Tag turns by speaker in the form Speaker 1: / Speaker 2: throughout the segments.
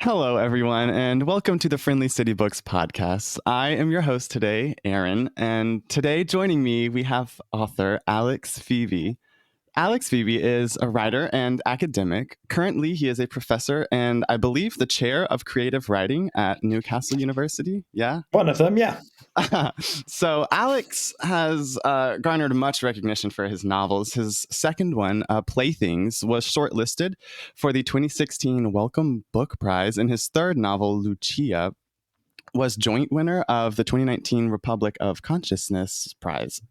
Speaker 1: Hello, everyone, and welcome to the Friendly City Books podcast. I am your host today, Aaron, and today joining me, we have author Alex Pheby. Alex Pheby is a writer and academic. Currently, he is a professor and I believe the chair of creative writing at Newcastle University. Yeah?
Speaker 2: One of them, yeah.
Speaker 1: So Alex has garnered much recognition for his novels. His second one, Playthings, was shortlisted for the 2016 Wellcome Book Prize, and his third novel, Lucia, was joint winner of the 2019 Republic of Consciousness Prize.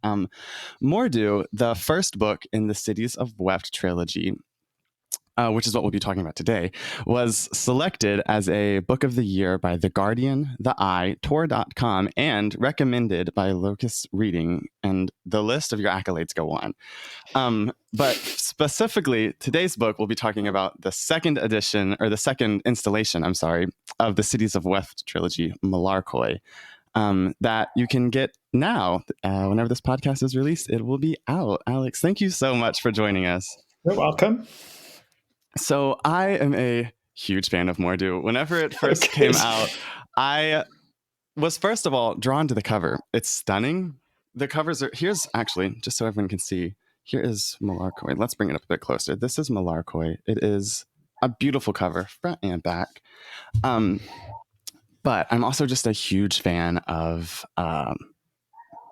Speaker 1: Mordew, the first book in the Cities of Weft trilogy, which is what we'll be talking about today, was selected as a book of the year by The Guardian, The Eye, Tor.com, and recommended by Locus Reading. And the list of your accolades go on. But specifically, today's book, we'll be talking about the second edition, or the second installation, of the Cities of Weft trilogy, Malarkoi, that you can get now. Whenever this podcast is released, it will be out. Alex, thank you so much for joining us.
Speaker 2: You're welcome.
Speaker 1: So I am a huge fan of Mordew. Whenever it first came out, I was first of all drawn to the cover. It's stunning. The covers are, here's actually, just so everyone can see, here is Malarkoi. Let's bring it up a bit closer. This is Malarkoi. It is a beautiful cover, front and back. But I'm also just a huge fan of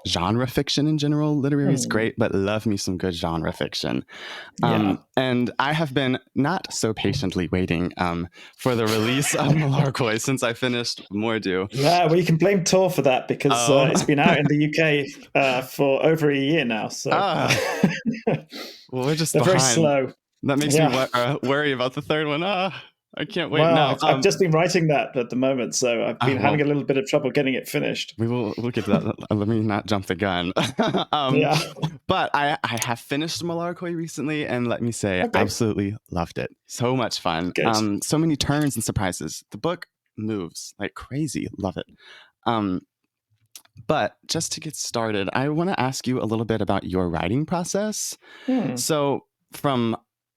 Speaker 1: genre fiction in general. Literary is great, but love me some good genre fiction. And I have been not so patiently waiting for the release of Malarkoi since I finished Mordew.
Speaker 2: Yeah, well, you can blame Tor for that because it's been out in the UK for over a year now. So
Speaker 1: well, we're just
Speaker 2: they're
Speaker 1: behind.
Speaker 2: very slow.
Speaker 1: That makes me worry about the third one. I can't wait.
Speaker 2: Well, I've just been writing that at the moment, so I've been having a little bit of trouble getting it finished.
Speaker 1: We'll get to that. Let me not jump the gun. But I have finished Malarkoi recently, and let me say, I absolutely loved it. So much fun.
Speaker 2: Good.
Speaker 1: So many turns and surprises. The book moves like crazy. Love it. But just to get started, I want to ask you a little bit about your writing process. So from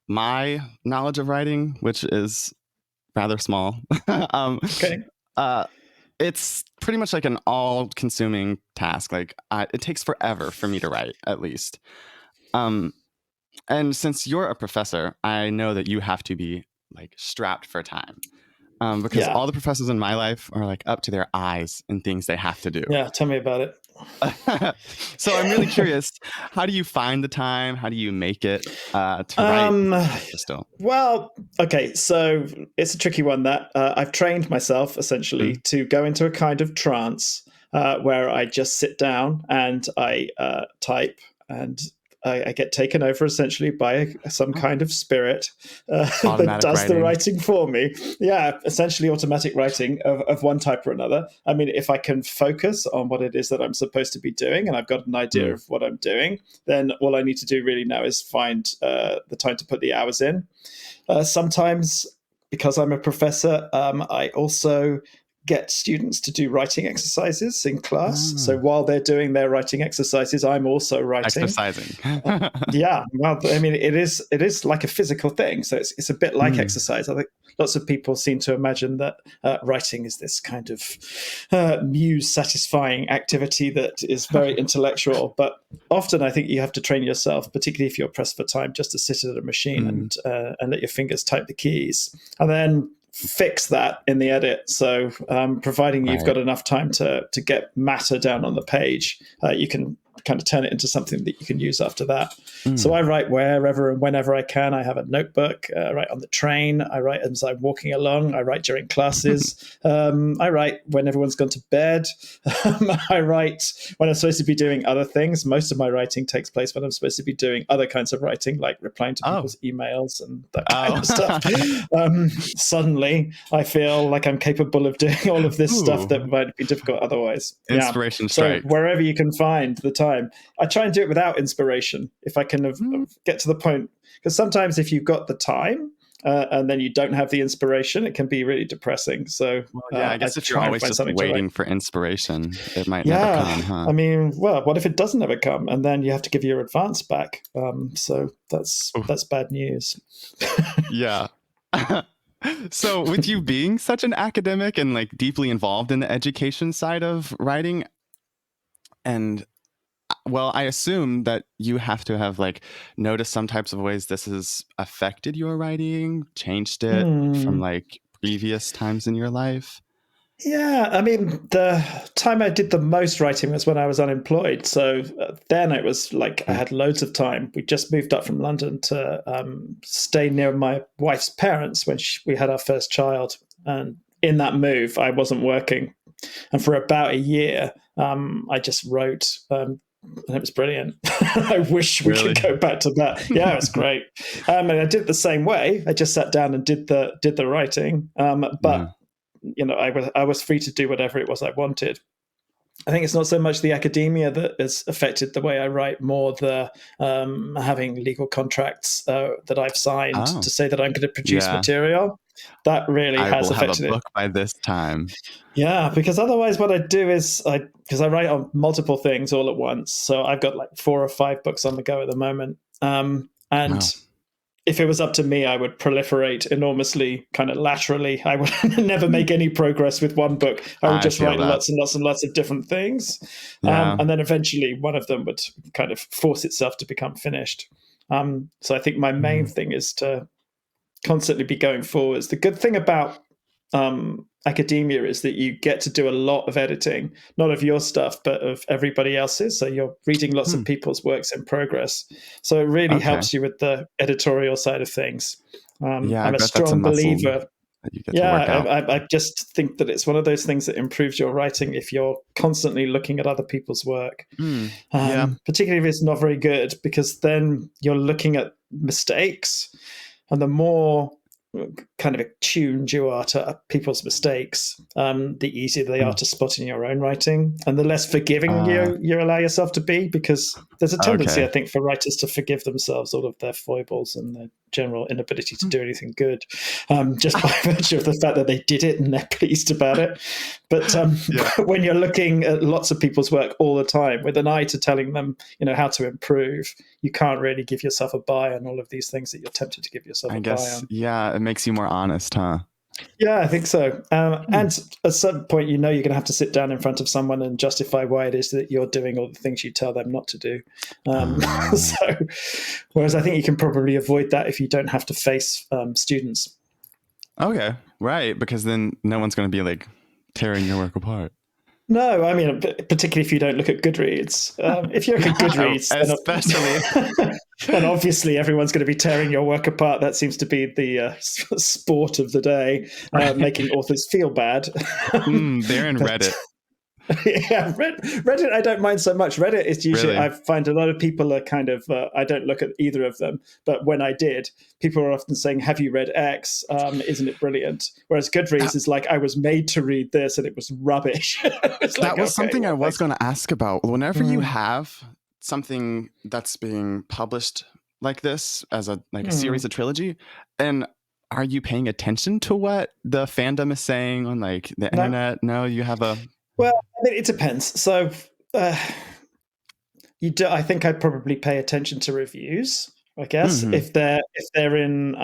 Speaker 1: my knowledge of writing, which is rather small, it's pretty much like an all-consuming task. Like it takes forever for me to write, at least. And since you're a professor, I know that you have to be like strapped for time. Because all the professors in my life are like up to their eyes in things they have to do.
Speaker 2: Yeah, tell me about it.
Speaker 1: So I'm really curious, how do you find the time? How do you make it to write still?
Speaker 2: Well, okay, so it's a tricky one that I've trained myself essentially to go into a kind of trance where I just sit down and I type, and I get taken over essentially by some kind of spirit that does the writing for me. Yeah, essentially automatic writing of one type or another. I mean, if I can focus on what it is that I'm supposed to be doing and I've got an idea of what I'm doing, then all I need to do really now is find the time to put the hours in. Sometimes, because I'm a professor, I also get students to do writing exercises in class. So while they're doing their writing exercises, I'm also writing.
Speaker 1: Exercising.
Speaker 2: Yeah. Well, I mean, it is like a physical thing. So it's a bit like exercise. I think lots of people seem to imagine that writing is this kind of muse-satisfying activity that is very intellectual. But often I think you have to train yourself, particularly if you're pressed for time, just to sit at a machine and let your fingers type the keys. And then fix that in the edit. So providing you've got enough time to get matter down on the page, you can kind of turn it into something that you can use after that. So I write wherever and whenever I can. I have a notebook. I write on the train. I write as I'm walking along. I write during classes. I write when everyone's gone to bed. I write when I'm supposed to be doing other things. Most of my writing takes place when I'm supposed to be doing other kinds of writing, like replying to people's emails and that kind of stuff. Suddenly, I feel like I'm capable of doing all of this stuff that might be difficult otherwise.
Speaker 1: Inspiration strikes.
Speaker 2: So wherever you can find the time. I try and do it without inspiration if I can get to the point, because sometimes if you've got the time and then you don't have the inspiration, it can be really depressing. So
Speaker 1: I guess if you're always just waiting for inspiration, it might never come, huh?
Speaker 2: I mean, well, what if it doesn't ever come and then you have to give your advance back? So that's bad news.
Speaker 1: Yeah. So, with you being such an academic and like deeply involved in the education side of writing, and well, I assume that you have to have like noticed some types of ways this has affected your writing, changed it from
Speaker 2: Hmm.
Speaker 1: like previous times in your life.
Speaker 2: Yeah, I mean, the time I did the most writing was when I was unemployed. So then it was like I
Speaker 1: Mm.
Speaker 2: had loads of time. We just moved up from London to stay near my wife's parents when we had our first child. And in that move, I wasn't working. And for about a year, I just wrote. And it was brilliant. I wish we could
Speaker 1: Really?
Speaker 2: go back to that. Yeah, it was great. And I did it the same way. I just sat down and did the writing.
Speaker 1: Yeah.
Speaker 2: But I was free to do whatever it was I wanted. I think it's not so much the academia that has affected the way I write, more the having legal contracts that I've signed
Speaker 1: Oh,
Speaker 2: to say that I'm going to produce
Speaker 1: yeah.
Speaker 2: material. That really
Speaker 1: I
Speaker 2: has
Speaker 1: will have a
Speaker 2: affected it.
Speaker 1: book by this time.
Speaker 2: Yeah, because otherwise, what I do is because I write on multiple things all at once, so I've got like 4 or 5 books on the go at the moment. And
Speaker 1: Wow.
Speaker 2: if it was up to me, I would proliferate enormously, kind of laterally. I would never make any progress with one book. I would
Speaker 1: I
Speaker 2: just
Speaker 1: feel
Speaker 2: write
Speaker 1: that.
Speaker 2: lots and lots and lots of different things.
Speaker 1: Yeah.
Speaker 2: And then eventually one of them would kind of force itself to become finished. So I think my main
Speaker 1: Mm.
Speaker 2: thing is to constantly be going forwards. The good thing about academia is that you get to do a lot of editing, not of your stuff, but of everybody else's. So you're reading lots
Speaker 1: Hmm.
Speaker 2: of people's works in progress. So it really
Speaker 1: Okay.
Speaker 2: helps you with the editorial side of things.
Speaker 1: Yeah, I
Speaker 2: I'm a
Speaker 1: bet that's a
Speaker 2: strong
Speaker 1: muscle
Speaker 2: believer.
Speaker 1: that you get to
Speaker 2: Yeah,
Speaker 1: work out.
Speaker 2: I just think that it's one of those things that improves your writing if you're constantly looking at other people's work,
Speaker 1: Mm. Yeah.
Speaker 2: particularly if it's not very good, because then you're looking at mistakes, and the more kind of attuned you are to people's mistakes, the easier they are
Speaker 1: Mm.
Speaker 2: to spot in your own writing, and the less forgiving
Speaker 1: Uh,
Speaker 2: you allow yourself to be. Because there's a tendency, I
Speaker 1: okay.
Speaker 2: think, for writers to forgive themselves all of their foibles and their general inability to
Speaker 1: Hmm.
Speaker 2: do anything good, just by virtue of the fact that they did it and they're pleased about it. But
Speaker 1: Yeah.
Speaker 2: when you're looking at lots of people's work all the time with an eye to telling them, how to improve, you can't really give yourself a buy on all of these things that you're tempted to give yourself
Speaker 1: I
Speaker 2: a buy
Speaker 1: guess,
Speaker 2: on.
Speaker 1: yeah, it makes you more honest, huh?
Speaker 2: Yeah, I think so.
Speaker 1: Hmm.
Speaker 2: And at some point, you're going to have to sit down in front of someone and justify why it is that you're doing all the things you tell them not to do.
Speaker 1: Uh,
Speaker 2: So, whereas I think you can probably avoid that if you don't have to face students.
Speaker 1: okay, right, because then no one's going to be like tearing your work apart.
Speaker 2: No, I mean, particularly if you don't look at Goodreads. If you look at
Speaker 1: Yeah,
Speaker 2: Goodreads,
Speaker 1: especially.
Speaker 2: then obviously everyone's going to be tearing your work apart. That seems to be the sport of the day,
Speaker 1: Right.
Speaker 2: making authors feel bad.
Speaker 1: They're in
Speaker 2: But
Speaker 1: Reddit.
Speaker 2: yeah, Reddit, I don't mind so much. Reddit is usually,
Speaker 1: Really?
Speaker 2: I find a lot of people are kind of, I don't look at either of them, but when I did, people are often saying, have you read X? Isn't it brilliant? Whereas Goodreads
Speaker 1: That,
Speaker 2: is like, I was made to read this and it was rubbish. It's
Speaker 1: that
Speaker 2: like,
Speaker 1: was
Speaker 2: okay,
Speaker 1: something I
Speaker 2: well,
Speaker 1: was
Speaker 2: thanks.
Speaker 1: going to ask about. Whenever you
Speaker 2: Mm,
Speaker 1: have something that's being published like this as a series,
Speaker 2: mm.
Speaker 1: a trilogy, and are you paying attention to what the fandom is saying on like the
Speaker 2: No.
Speaker 1: internet? No, you have a.
Speaker 2: Well, I mean, it depends. So, uh, I think I'd probably pay attention to reviews. I guess
Speaker 1: Mm-hmm.
Speaker 2: if they're in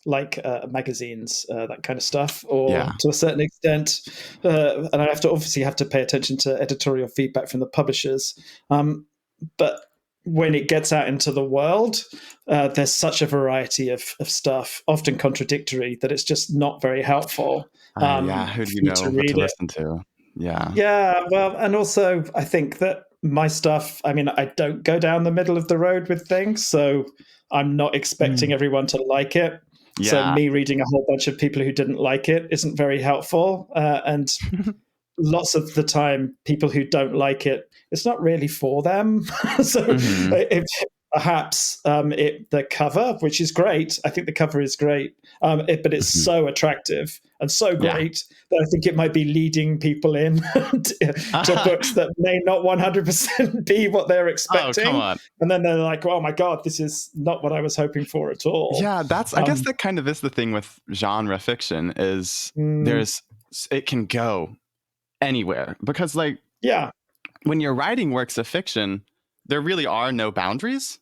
Speaker 2: like magazines, that kind of stuff, or
Speaker 1: Yeah.
Speaker 2: to a certain extent, and I have to pay attention to editorial feedback from the publishers. But when it gets out into the world, there's such a variety of stuff, often contradictory, that it's just not very helpful
Speaker 1: Yeah. Who do
Speaker 2: for
Speaker 1: you
Speaker 2: you
Speaker 1: know
Speaker 2: to
Speaker 1: what to
Speaker 2: read it.
Speaker 1: listen to? Yeah.
Speaker 2: Yeah, well, and also I think that my stuff, I mean, I don't go down the middle of the road with things, so I'm not expecting
Speaker 1: Mm.
Speaker 2: everyone to like it. So
Speaker 1: Yeah.
Speaker 2: me reading a whole bunch of people who didn't like it isn't very helpful. And lots of the time, people who don't like it, it's not really for them. So
Speaker 1: Mm-hmm.
Speaker 2: if perhaps the cover, which is great, I think the cover is great, but it's
Speaker 1: Mm-hmm.
Speaker 2: so attractive and so
Speaker 1: Yeah.
Speaker 2: great that I think it might be leading people in to books that may not 100% be what they're
Speaker 1: Oh, come
Speaker 2: expecting.
Speaker 1: on.
Speaker 2: And then they're like, oh my God, this is not what I was hoping for at all.
Speaker 1: Yeah, I guess
Speaker 2: Um,
Speaker 1: that kind of is the thing with genre fiction is
Speaker 2: mm,
Speaker 1: it can go anywhere because like
Speaker 2: yeah.
Speaker 1: when you're writing works of fiction, there really are no boundaries.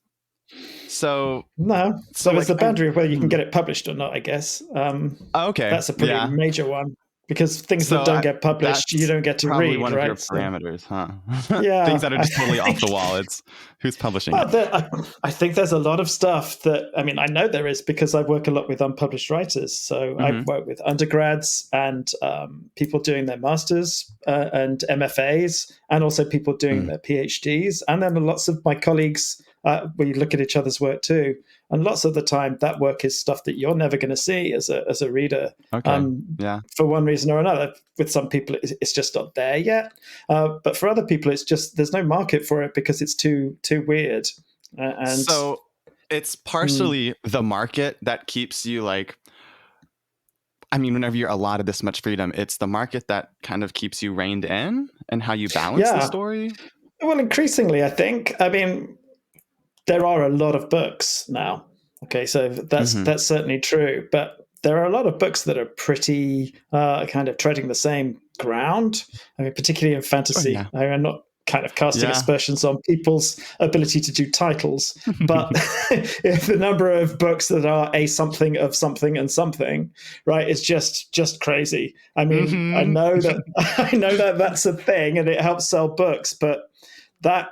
Speaker 1: So
Speaker 2: No,
Speaker 1: so
Speaker 2: there was
Speaker 1: like
Speaker 2: the boundary of whether you can get it published or not, I guess.
Speaker 1: okay,
Speaker 2: That's a pretty
Speaker 1: yeah.
Speaker 2: major one, because things that
Speaker 1: So
Speaker 2: don't get published, you
Speaker 1: that's
Speaker 2: don't get to
Speaker 1: probably
Speaker 2: read,
Speaker 1: one of your
Speaker 2: right? So,
Speaker 1: parameters, huh? Things
Speaker 2: yeah,
Speaker 1: that are
Speaker 2: I
Speaker 1: just totally off the
Speaker 2: think.
Speaker 1: wall. It's who's publishing
Speaker 2: Well,
Speaker 1: it.
Speaker 2: I think there's a lot of stuff that, I mean, I know there is because I work a lot with unpublished writers. So I
Speaker 1: Hmm.
Speaker 2: work with undergrads and people doing their masters and MFAs, and also people doing
Speaker 1: Mm.
Speaker 2: their PhDs. And then lots of my colleagues, we look at each other's work too. And lots of the time, that work is stuff that you're never going to see as a reader.
Speaker 1: Okay.
Speaker 2: Um,
Speaker 1: Yeah.
Speaker 2: for one reason or another, with some people, it's just not there yet. But for other people, it's just there's no market for it because it's too weird. And
Speaker 1: So it's partially the market that keeps you like, I mean, whenever you're allotted this much freedom, it's the market that kind of keeps you reined in and how you balance the
Speaker 2: yeah,
Speaker 1: story.
Speaker 2: well, increasingly, I think. I mean, there are a lot of books now. Okay, so
Speaker 1: Hmm.
Speaker 2: that's certainly true. But there are a lot of books that are pretty kind of treading the same ground. I mean, particularly in
Speaker 1: Oh,
Speaker 2: fantasy.
Speaker 1: yeah.
Speaker 2: I'm not kind of casting
Speaker 1: Yeah.
Speaker 2: aspersions on people's ability to do titles, but if the number of books that are a something of something and something, right, is just crazy. I mean, I
Speaker 1: Hmm.
Speaker 2: know that I know that that's a thing, and it helps sell books, but that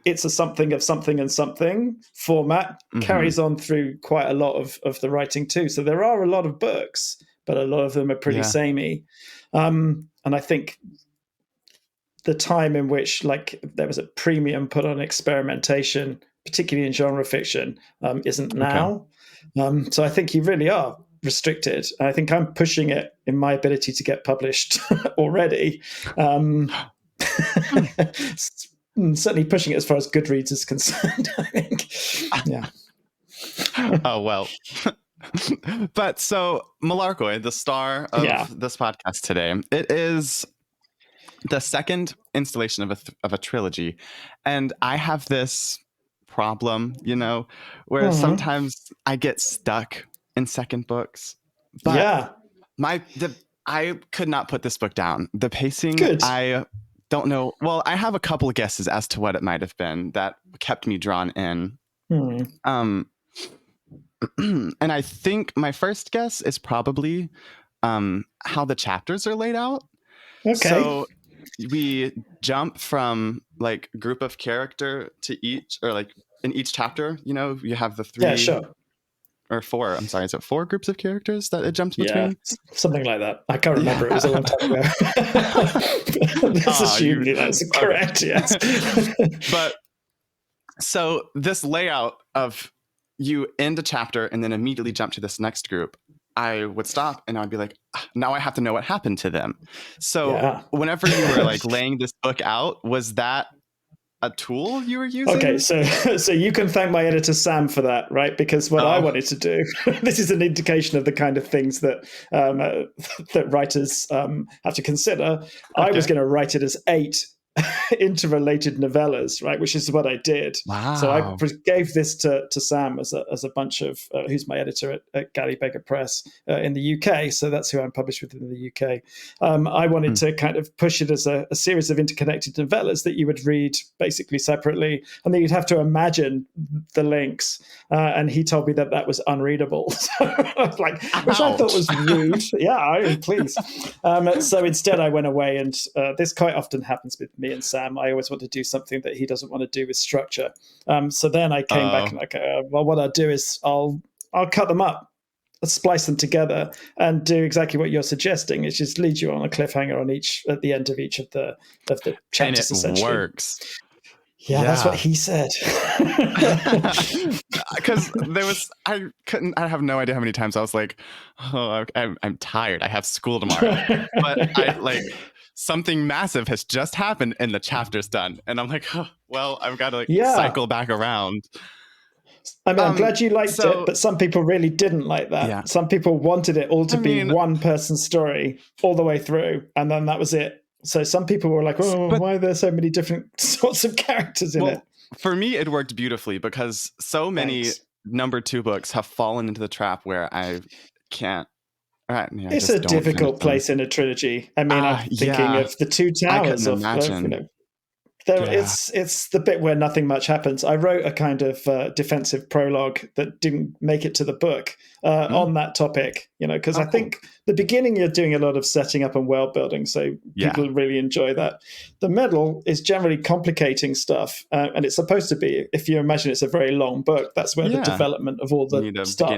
Speaker 2: it's a something of something and something format
Speaker 1: Hmm.
Speaker 2: carries on through quite a lot of the writing too. So there are a lot of books, but a lot of them are pretty
Speaker 1: Yeah.
Speaker 2: samey. And I think the time in which like there was a premium put on experimentation, particularly in genre fiction, isn't
Speaker 1: Okay.
Speaker 2: now. So I think you really are restricted. I think I'm pushing it in my ability to get published already. Um, Certainly pushing it as far as Goodreads is concerned. I think, yeah,
Speaker 1: Oh, well. But so Malarkoi, the star
Speaker 2: yeah,
Speaker 1: of this podcast today, it is the second installation of of a trilogy. And I have this problem, where
Speaker 2: Mhm.
Speaker 1: sometimes I get stuck in second books. But
Speaker 2: Yeah,
Speaker 1: I could not put this book down. The pacing,
Speaker 2: good.
Speaker 1: I don't know. Well, I have a couple of guesses as to what it might have been that kept me drawn in.
Speaker 2: Hmm.
Speaker 1: Um, and I think my first guess is probably how the chapters are laid out.
Speaker 2: Okay.
Speaker 1: So we jump from like group of character to each, or like in each chapter, you have the
Speaker 2: Yeah,
Speaker 1: three
Speaker 2: sure.
Speaker 1: or four. I'm sorry, is it four groups of characters that it jumps
Speaker 2: Yeah,
Speaker 1: between?
Speaker 2: something like that. I can't
Speaker 1: Yeah.
Speaker 2: remember. It was a long time ago. Let's assume
Speaker 1: You
Speaker 2: that's
Speaker 1: okay.
Speaker 2: correct. Yes.
Speaker 1: But so this layout of you end a chapter and then immediately jump to this next group, I would stop and I'd be like, now I have to know what happened to them. So
Speaker 2: Yeah.
Speaker 1: whenever you were like laying this book out, was that a tool you were
Speaker 2: Okay,
Speaker 1: using?
Speaker 2: so you can thank my editor Sam for that, right? Because what I
Speaker 1: Oh,
Speaker 2: wanted to do, this is an indication of the kind of things that that writers have to consider. I was
Speaker 1: okay.
Speaker 2: going to write it as 8 interrelated novellas, right? Which is what I did. So I
Speaker 1: Wow.
Speaker 2: gave this to Sam as a bunch of who's my editor at Galley Beggar Press in the UK. So that's who I'm published with in the UK. I wanted
Speaker 1: Hmm.
Speaker 2: to kind of push it as a series of interconnected novellas that you would read basically separately, and then you'd have to imagine the links. And he told me that that was unreadable. So I was like, which I thought
Speaker 1: Ouch.
Speaker 2: was rude. Yeah, please. So instead, I went away, and this quite often happens with me and Sam. I always want to do something that he doesn't want to do with structure. So then I came back and
Speaker 1: Oh,
Speaker 2: like, well, what I'll do is I'll cut them up, splice them together, and do exactly what you're suggesting. It just leads you on a cliffhanger on each at the end of the
Speaker 1: and it
Speaker 2: chapters, essentially.
Speaker 1: works.
Speaker 2: Yeah, that's what
Speaker 1: Yeah.
Speaker 2: he said.
Speaker 1: Because I have no idea how many times I was like, oh, I'm tired. I have school tomorrow. But I
Speaker 2: Yeah.
Speaker 1: like something massive has just happened and the chapter's done. And I'm like, oh, well, I've got to like
Speaker 2: Yeah.
Speaker 1: cycle back around.
Speaker 2: I mean, I'm glad you liked it,
Speaker 1: So
Speaker 2: but some people really didn't like that.
Speaker 1: yeah,
Speaker 2: Some people wanted it all to
Speaker 1: I
Speaker 2: be
Speaker 1: mean,
Speaker 2: one person's story all the way through, and then that was it. So some people were like, "Oh,
Speaker 1: but
Speaker 2: why are there so many different sorts of characters in it?"
Speaker 1: well, for me, it worked beautifully because so many
Speaker 2: Thanks.
Speaker 1: number two books have fallen into the trap where I can't, I
Speaker 2: It's a
Speaker 1: just don't finish
Speaker 2: difficult
Speaker 1: them.
Speaker 2: place in a trilogy. I mean, I'm thinking
Speaker 1: Yeah,
Speaker 2: of the Two
Speaker 1: I couldn't
Speaker 2: Towers of
Speaker 1: imagine.
Speaker 2: It's the bit where nothing much happens. I wrote a kind of defensive prologue that didn't make it to the book on that topic, because I think the beginning you're doing a lot of setting up and world building, so people really enjoy that. The middle is generally complicating stuff, and it's supposed to be. If you imagine it's a very long book, that's where the development of all the stuff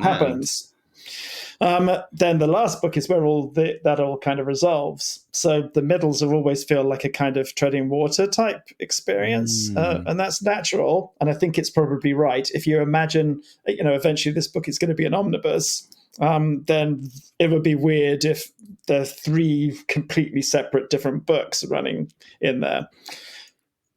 Speaker 2: happens. Then the last book is where that all kind of resolves. So the middles are always feel like a kind of treading water type experience, and that's natural. And I think it's probably right. If you imagine, eventually this book is going to be an omnibus, then it would be weird if there are 3 completely separate different books running in there.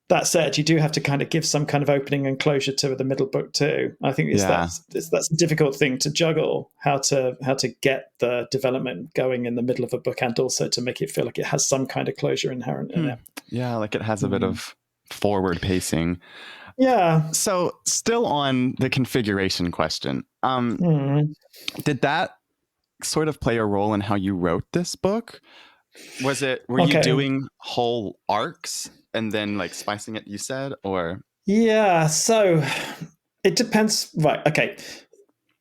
Speaker 2: That said, you do have to kind of give some kind of opening and closure to the middle book too. I think that's a difficult thing to juggle, how to get the development going in the middle of a book and also to make it feel like it has some kind of closure inherent in it.
Speaker 1: Yeah, like it has a bit of forward pacing.
Speaker 2: Yeah.
Speaker 1: So still on the configuration question, did that sort of play a role in how you wrote this book? Were you doing whole arcs and then like spicing it, you said, or?
Speaker 2: Yeah, so it depends. Right, okay.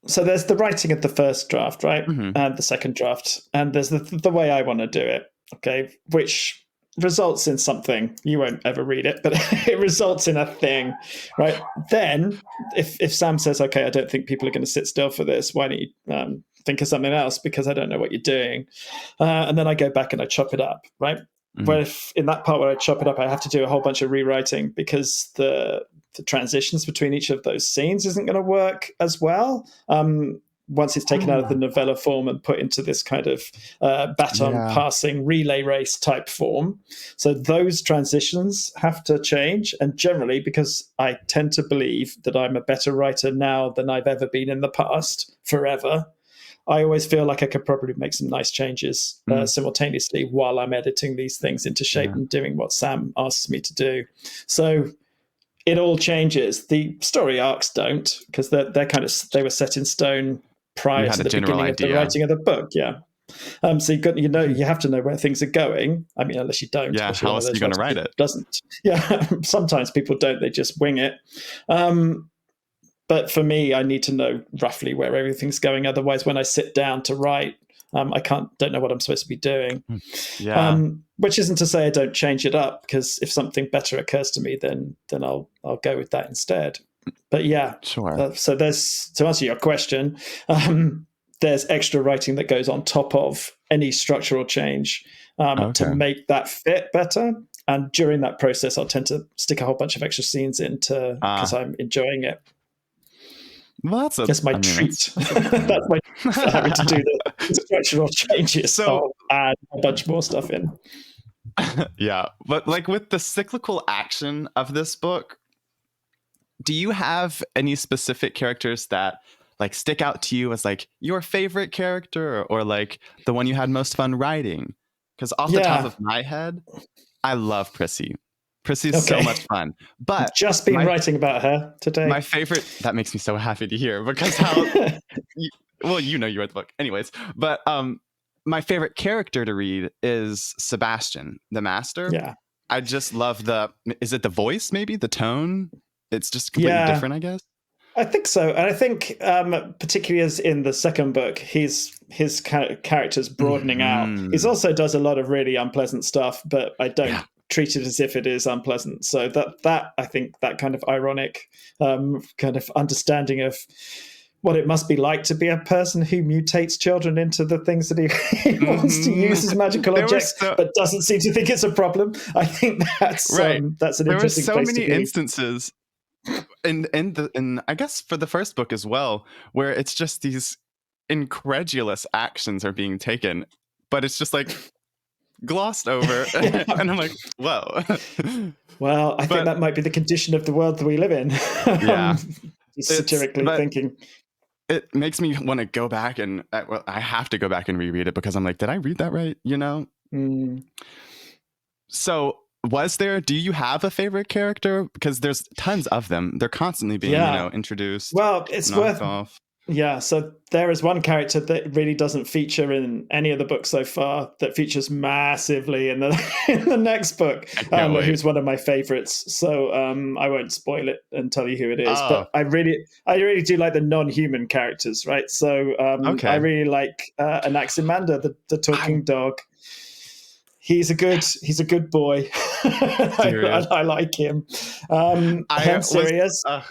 Speaker 2: So there's the writing of the first draft, right? And the second draft. And there's the way I want to do it, okay? Which results in something. You won't ever read it, but it results in a thing, right? Then if Sam says, okay, I don't think people are going to sit still for this, why don't you think of something else because I don't know what you're doing. And then I go back and I chop it up, right? Where if in that part where I chop it up, I have to do a whole bunch of rewriting because the transitions between each of those scenes isn't going to work as well. Once it's taken out of the novella form and put into this kind of baton passing relay race type form. So those transitions have to change. And generally, because I tend to believe that I'm a better writer now than I've ever been in the past, forever, I always feel like I could probably make some nice changes simultaneously while I'm editing these things into shape and doing what Sam asks me to do. So it all changes. The story arcs don't, because they were set in stone prior to the beginning of the writing of the book. Yeah. So you have to know where things are going. I mean, unless you don't.
Speaker 1: Yeah. How else are you going to write it?
Speaker 2: Doesn't. Yeah. Sometimes people don't. They just wing it. But for me, I need to know roughly where everything's going. Otherwise, when I sit down to write, I don't know what I'm supposed to be doing.
Speaker 1: Yeah.
Speaker 2: Which isn't to say I don't change it up, because if something better occurs to me, then I'll go with that instead. But yeah,
Speaker 1: sure.
Speaker 2: So to answer your question, there's extra writing that goes on top of any structural change to make that fit better. And during that process, I'll tend to stick a whole bunch of extra scenes into because I'm enjoying it.
Speaker 1: Well,
Speaker 2: that's my treat. That's my for having to do the structural changes. So I'll add a bunch more stuff in.
Speaker 1: Yeah, but like with the cyclical action of this book, do you have any specific characters that like stick out to you as like your favorite character or like the one you had most fun writing? Because off the top of my head, I love Prissy. Prissy's so much fun. But
Speaker 2: just been writing about her today.
Speaker 1: My favorite, that makes me so happy to hear because how you read the book. Anyways, but my favorite character to read is Sebastian, the master.
Speaker 2: Yeah.
Speaker 1: I just love is it the voice, maybe? The tone? It's just completely different, I guess.
Speaker 2: I think so. And I think particularly as in the second book, his character's broadening out. He also does a lot of really unpleasant stuff, but I don't treat it as if it is unpleasant. So that I think that kind of ironic kind of understanding of what it must be like to be a person who mutates children into the things that he wants to use as magical objects, but doesn't seem to think it's a problem. I think that's an interesting place to be.
Speaker 1: There were so many instances in I guess for the first book as well, where it's just these incredulous actions are being taken, but it's just like glossed over. And I'm like, whoa.
Speaker 2: Well, I think that might be the condition of the world that we live in.
Speaker 1: Yeah.
Speaker 2: Satirically thinking.
Speaker 1: It makes me want to go back and I have to go back and reread it because I'm like, did I read that right? So do you have a favorite character? Because there's tons of them. They're constantly being, introduced.
Speaker 2: Well, it's worth Yeah, so there is one character that really doesn't feature in any of the books so far that features massively in the in the next book,
Speaker 1: I can't wait.
Speaker 2: who's one of my favorites. So I won't spoil it and tell you who it is.
Speaker 1: Oh,
Speaker 2: But I really do like the non-human characters, right? So I
Speaker 1: okay.
Speaker 2: really like Anaximander, the talking
Speaker 1: I'm
Speaker 2: dog. He's a good boy.
Speaker 1: serious.
Speaker 2: I like him.
Speaker 1: I
Speaker 2: I'm
Speaker 1: was
Speaker 2: serious.
Speaker 1: uh,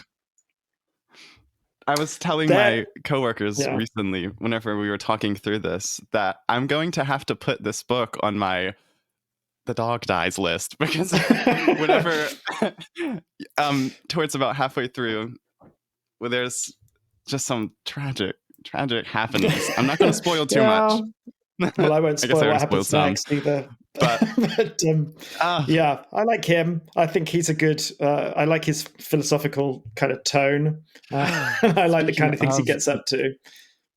Speaker 1: I was telling
Speaker 2: That
Speaker 1: my coworkers
Speaker 2: yeah.
Speaker 1: recently, whenever we were talking through this, that I'm going to have to put this book on my the dog dies list because whenever towards about halfway through, well, there's just some tragic happenings. I'm not going to spoil too
Speaker 2: Yeah.
Speaker 1: much.
Speaker 2: Well, I won't
Speaker 1: I guess I
Speaker 2: spoil
Speaker 1: already
Speaker 2: what
Speaker 1: spoiled
Speaker 2: happens
Speaker 1: some,
Speaker 2: next either.
Speaker 1: but
Speaker 2: But
Speaker 1: uh,
Speaker 2: yeah, I like him. I think he's a good. I like his philosophical kind of tone. I like the
Speaker 1: speaking
Speaker 2: kind of things he
Speaker 1: of
Speaker 2: gets up to. Mm.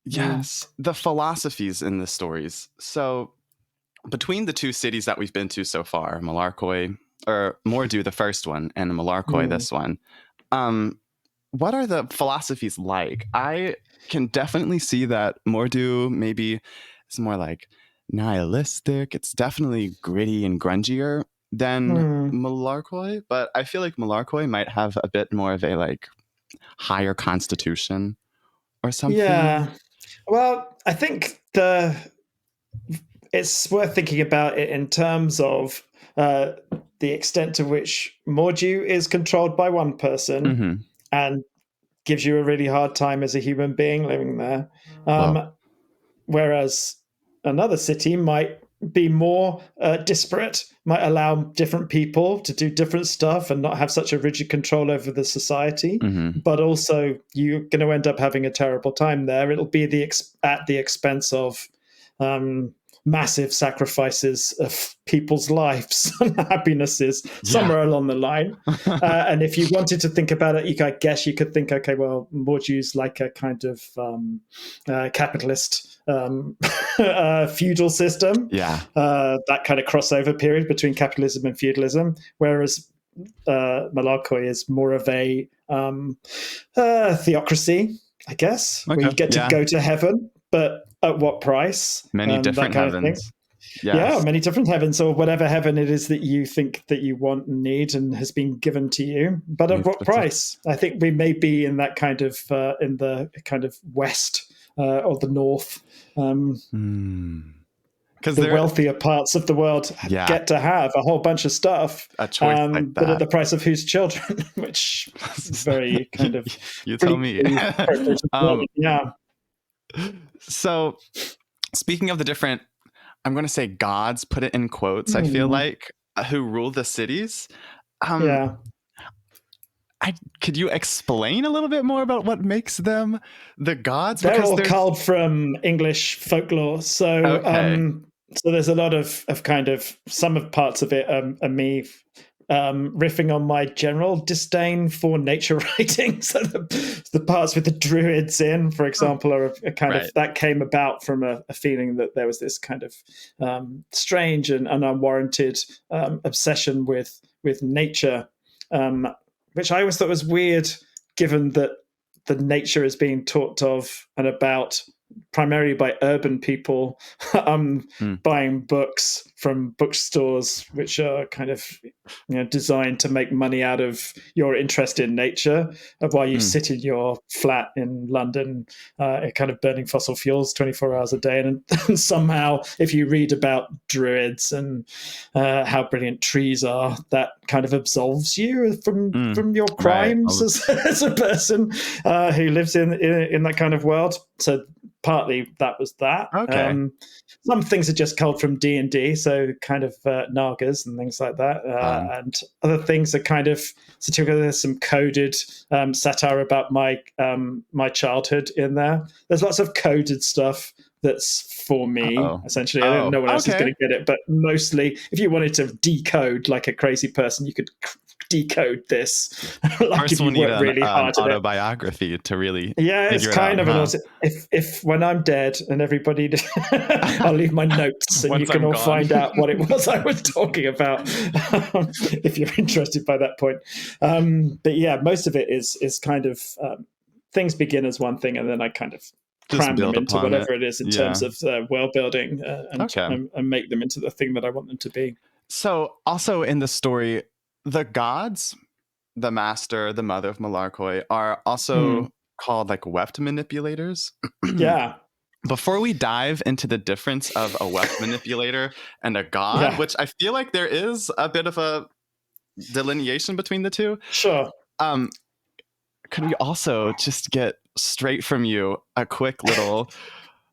Speaker 1: yes, the philosophies in the stories. So between the two cities that we've been to so far, Malarkoi or Mordew, the first one, and Malarkoi,
Speaker 2: Mm.
Speaker 1: this one, um, what are the philosophies like? I can definitely see that Mordew maybe is more like nihilistic. It's definitely gritty and grungier than
Speaker 2: Mm.
Speaker 1: Malarkoi, but I feel like Malarkoi might have a bit more of a like higher constitution or something.
Speaker 2: Yeah. Well, I think the it's worth thinking about it in terms of the extent to which Mordew is controlled by one person
Speaker 1: Mm-hmm.
Speaker 2: and gives you a really hard time as a human being living there.
Speaker 1: Whoa.
Speaker 2: Whereas another city might be more disparate, might allow different people to do different stuff and not have such a rigid control over the society.
Speaker 1: Mm-hmm.
Speaker 2: But also, you're going to end up having a terrible time there. It'll be at the expense of massive sacrifices of people's lives and happinesses
Speaker 1: Yeah.
Speaker 2: somewhere along the line. And if you wanted to think about it, I guess you could think, okay, well, Mordew's like a kind of capitalist feudal system,
Speaker 1: Yeah.
Speaker 2: that kind of crossover period between capitalism and feudalism, whereas Malarkoi is more of a theocracy, I guess, where
Speaker 1: Okay.
Speaker 2: you get to
Speaker 1: Yeah.
Speaker 2: go to heaven, but at what price?
Speaker 1: Many
Speaker 2: That
Speaker 1: different
Speaker 2: kind of thing.
Speaker 1: heavens.
Speaker 2: Yeah,
Speaker 1: Yes.
Speaker 2: many different heavens, or whatever heaven it is that you think that you want and need and has been given to you. But at what price? I think we may be in that kind of in the kind of west or the north.
Speaker 1: Because
Speaker 2: The
Speaker 1: there,
Speaker 2: wealthier parts of the world
Speaker 1: yeah,
Speaker 2: get to have a whole bunch of stuff,
Speaker 1: a choice like
Speaker 2: but at
Speaker 1: that.
Speaker 2: the price of whose children, which is very kind of
Speaker 1: You tell me.
Speaker 2: bleakly appropriate at the moment. Yeah.
Speaker 1: So, speaking of the different, I'm going to say gods, put it in quotes, I feel
Speaker 2: Mm.
Speaker 1: like, who rule the cities.
Speaker 2: Yeah.
Speaker 1: Could you explain a little bit more about what makes them the gods?
Speaker 2: They're
Speaker 1: Because
Speaker 2: all
Speaker 1: there's
Speaker 2: culled from English folklore.
Speaker 1: okay,
Speaker 2: So there's a lot of kind of some of parts of it are me riffing on my general disdain for nature writing. So the parts with the druids in, for example, are a kind
Speaker 1: right.
Speaker 2: of that came about from a feeling that there was this kind of strange and unwarranted obsession with nature, which I always thought was weird, given that the nature is being talked of and about primarily by urban people buying books from bookstores, which are kind of designed to make money out of your interest in nature, while you sit in your flat in London, kind of burning fossil fuels 24 hours a day. And somehow, if you read about druids and how brilliant trees are, that kind of absolves you from your crimes
Speaker 1: Right.
Speaker 2: as a person who lives in that kind of world. So partly that was that.
Speaker 1: Okay.
Speaker 2: Some things are just culled from D&D, so kind of Nagas and things like that. And other things are kind of satirical. There's some coded satire about my childhood in there. There's lots of coded stuff that's for me, essentially. I don't know no one else is going to get it, but mostly if you wanted to decode like a crazy person, you could decode this. Like
Speaker 1: First,
Speaker 2: if you
Speaker 1: we'll need
Speaker 2: work really
Speaker 1: an
Speaker 2: hard at it.
Speaker 1: autobiography to really
Speaker 2: it's kind of
Speaker 1: out,
Speaker 2: if when I'm dead and everybody I'll leave my notes and you can all find out what it was I was talking about if you're interested by that point. But yeah, most of it is kind of things begin as one thing, and then I kind of
Speaker 1: Just
Speaker 2: cram them
Speaker 1: build
Speaker 2: into
Speaker 1: upon it.
Speaker 2: whatever it is in
Speaker 1: Yeah.
Speaker 2: terms of world building,
Speaker 1: Okay.
Speaker 2: and make them into the thing that I want them to be.
Speaker 1: So also in the story, the gods, the master, the mother of Malarkoi, are also called like Weft manipulators.
Speaker 2: Yeah.
Speaker 1: Before we dive into the difference of a Weft manipulator and a god,
Speaker 2: Yeah.
Speaker 1: which I feel like there is a bit of a delineation between the two,
Speaker 2: Sure.
Speaker 1: could we also just get straight from you a quick little,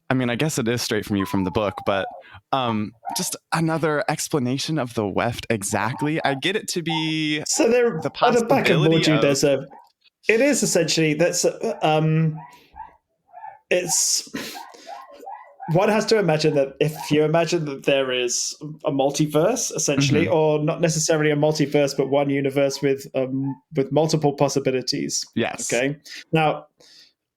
Speaker 1: I mean, I guess it is straight from you from the book, but just another explanation of the Weft exactly. I get it to be
Speaker 2: So there,
Speaker 1: the
Speaker 2: at the back of
Speaker 1: possibility
Speaker 2: Mordew,
Speaker 1: of...
Speaker 2: there's a. It is essentially that's. It's. One has to imagine that if you imagine that there is a multiverse, essentially, or not necessarily a multiverse, but one universe with multiple possibilities.
Speaker 1: Yes.
Speaker 2: Okay. Now,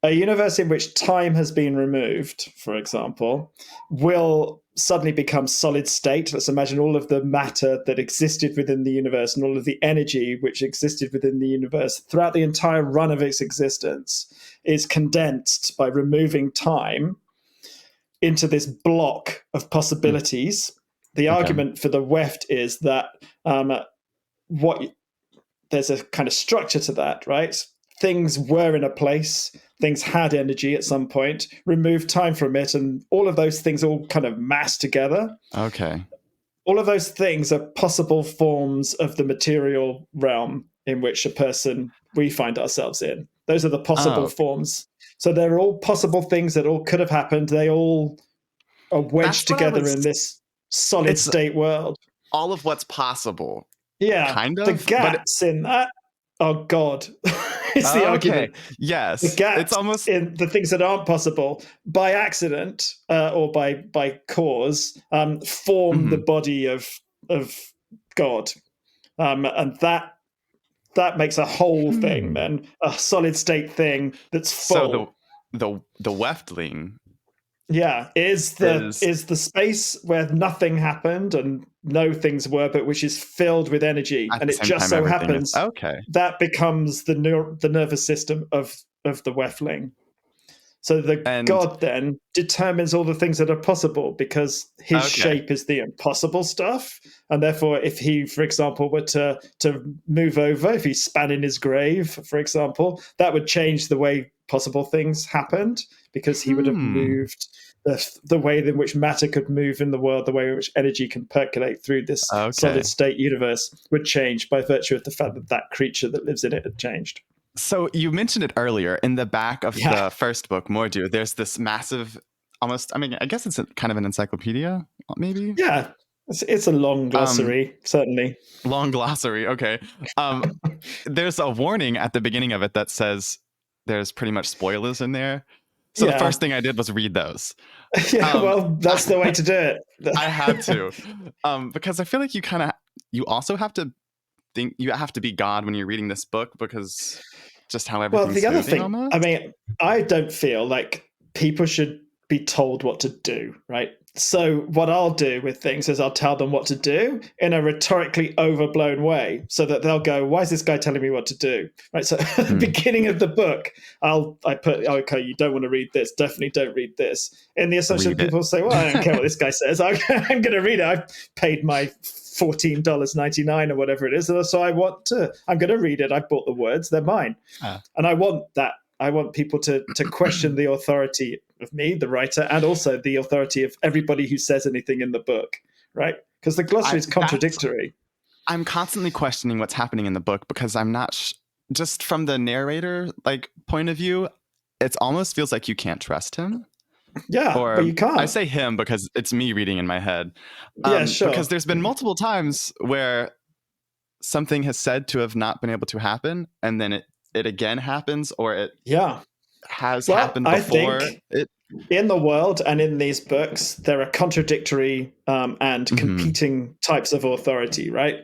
Speaker 2: a universe in which time has been removed, for example, will suddenly become solid state. Let's imagine all of the matter that existed within the universe and all of the energy which existed within the universe throughout the entire run of its existence is condensed by removing time into this block of possibilities. The argument for the Weft is that there's a kind of structure to that, right? Things were in a place, things had energy at some point, remove time from it, and all of those things all kind of mass together.
Speaker 1: Okay.
Speaker 2: All of those things are possible forms of the material realm in which we find ourselves in. Those are the possible forms. So they're all possible things that all could have happened. They all are wedged together in this solid state world.
Speaker 1: All of what's possible.
Speaker 2: Yeah.
Speaker 1: Kind of.
Speaker 2: The gaps in that, oh God, it's the argument.
Speaker 1: Yes.
Speaker 2: The gaps
Speaker 1: it's almost
Speaker 2: in the things that aren't possible by accident or by cause form the body of God. And that makes a whole thing, then a solid state thing that's full.
Speaker 1: So the Weftling,
Speaker 2: is the space where nothing happened and no things were, but which is filled with energy, and it just so happens that becomes the nervous system of the Weftling. So the god then determines all the things that are possible because his shape is the impossible stuff. And therefore, if he, for example, were to move over, if he span in his grave, for example, that would change the way possible things happened because he would have moved the way in which matter could move in the world, the way in which energy can percolate through this solid state universe would change by virtue of the fact that that creature that lives in it had changed.
Speaker 1: So you mentioned it earlier in the back of the first book, Mordew. There's this massive, almost, I mean, I guess it's kind of an encyclopedia, maybe?
Speaker 2: Yeah, it's a long glossary, certainly.
Speaker 1: Long glossary, okay. There's a warning at the beginning of it that says there's pretty much spoilers in there. So the first thing I did was read those.
Speaker 2: Well, that's the way to do it.
Speaker 1: I had to. Because I feel like you also have to think, you have to be God when you're reading this book because just how everything's
Speaker 2: the other thing,
Speaker 1: almost.
Speaker 2: I mean, I don't feel like people should be told what to do, right? So what I'll do with things is I'll tell them what to do in a rhetorically overblown way so that they'll go, why is this guy telling me what to do? Right. So at the beginning of the book, I put, okay, you don't want to read this. Definitely don't read this. In the assumption that people say, well, I don't care what this guy says. I'm going to read it. I've paid my $14.99 or whatever it is. So I'm going to read it. I bought the words. They're mine. And I want that. I want people to question the authority of me, the writer, and also the authority of everybody who says anything in the book, right? Because the glossary is contradictory.
Speaker 1: I'm constantly questioning what's happening in the book because I'm not just from the narrator point of view. It almost feels like you can't trust him.
Speaker 2: Yeah, but you can't.
Speaker 1: I say him because it's me reading in my head.
Speaker 2: Yeah, sure.
Speaker 1: Because there's been multiple times where something has said to have not been able to happen, and then it again happens, or it has happened before.
Speaker 2: I think in the world and in these books, there are contradictory and competing types of authority, right?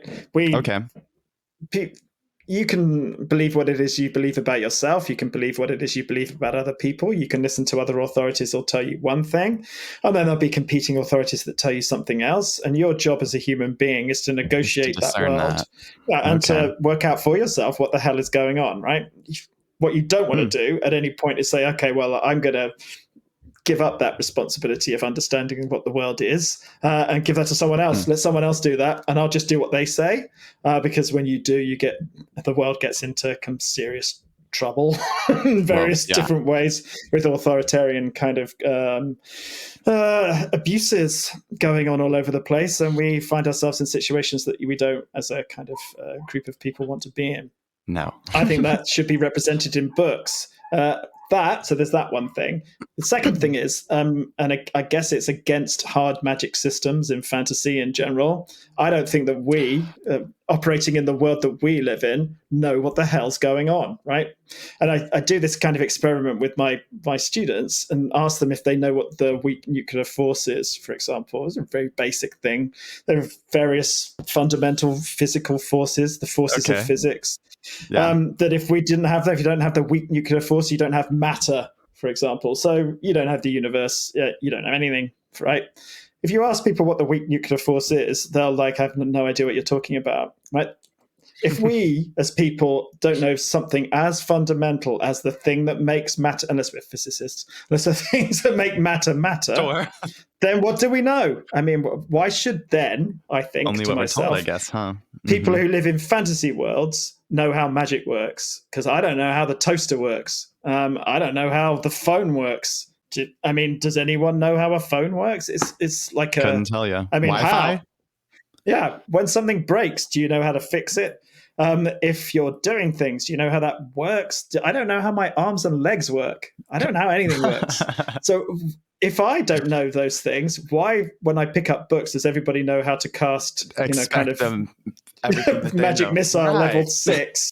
Speaker 2: You can believe what it is you believe about yourself. You can believe what it is you believe about other people. You can listen to other authorities who'll tell you one thing, and then there'll be competing authorities that tell you something else. And your job as a human being is to negotiate that world and to work out for yourself what the hell is going on, right? What you don't want to do at any point is say, okay, well, I'm going to give up that responsibility of understanding what the world is and give that to someone else. Let someone else do that, and I'll just do what they say. Because when you do, the world gets into some serious trouble in various different ways with authoritarian kind of abuses going on all over the place, and we find ourselves in situations that we don't, as a kind of group of people, want to be in.
Speaker 1: No.
Speaker 2: I think that should be represented in books. So there's that one thing. The second thing is, and I guess it's against hard magic systems in fantasy in general. I don't think that we, operating in the world that we live in, know what the hell's going on, right? And I do this kind of experiment with my students and ask them if they know what the weak nuclear force is, for example. It's a very basic thing. There are various fundamental physical forces, the forces of physics. That if we didn't have that, if you don't have the weak nuclear force, you don't have matter, for example. So you don't have the universe, you don't have anything, right? If you ask people what the weak nuclear force is, they'll have no idea what you're talking about, right? If we, as people, don't know something as fundamental as the thing that makes matter, unless we're physicists, unless the things that make matter,
Speaker 1: Sure.
Speaker 2: then what do we know? I mean, why should then, I think,
Speaker 1: only
Speaker 2: to
Speaker 1: what
Speaker 2: myself,
Speaker 1: we're told, I guess, huh?
Speaker 2: People who live in fantasy worlds know how magic works, because I don't know how the toaster works. I don't know how the phone works. Does anyone know how a phone works? It's like
Speaker 1: couldn't tell you.
Speaker 2: I mean,
Speaker 1: Wi-Fi?
Speaker 2: how? Yeah, when something breaks, do you know how to fix it? If you're doing things, do you know how that works? I don't know how my arms and legs work. I don't know how anything works. So if I don't know those things, why, when I pick up books, does everybody know how to cast, magic missile level 6?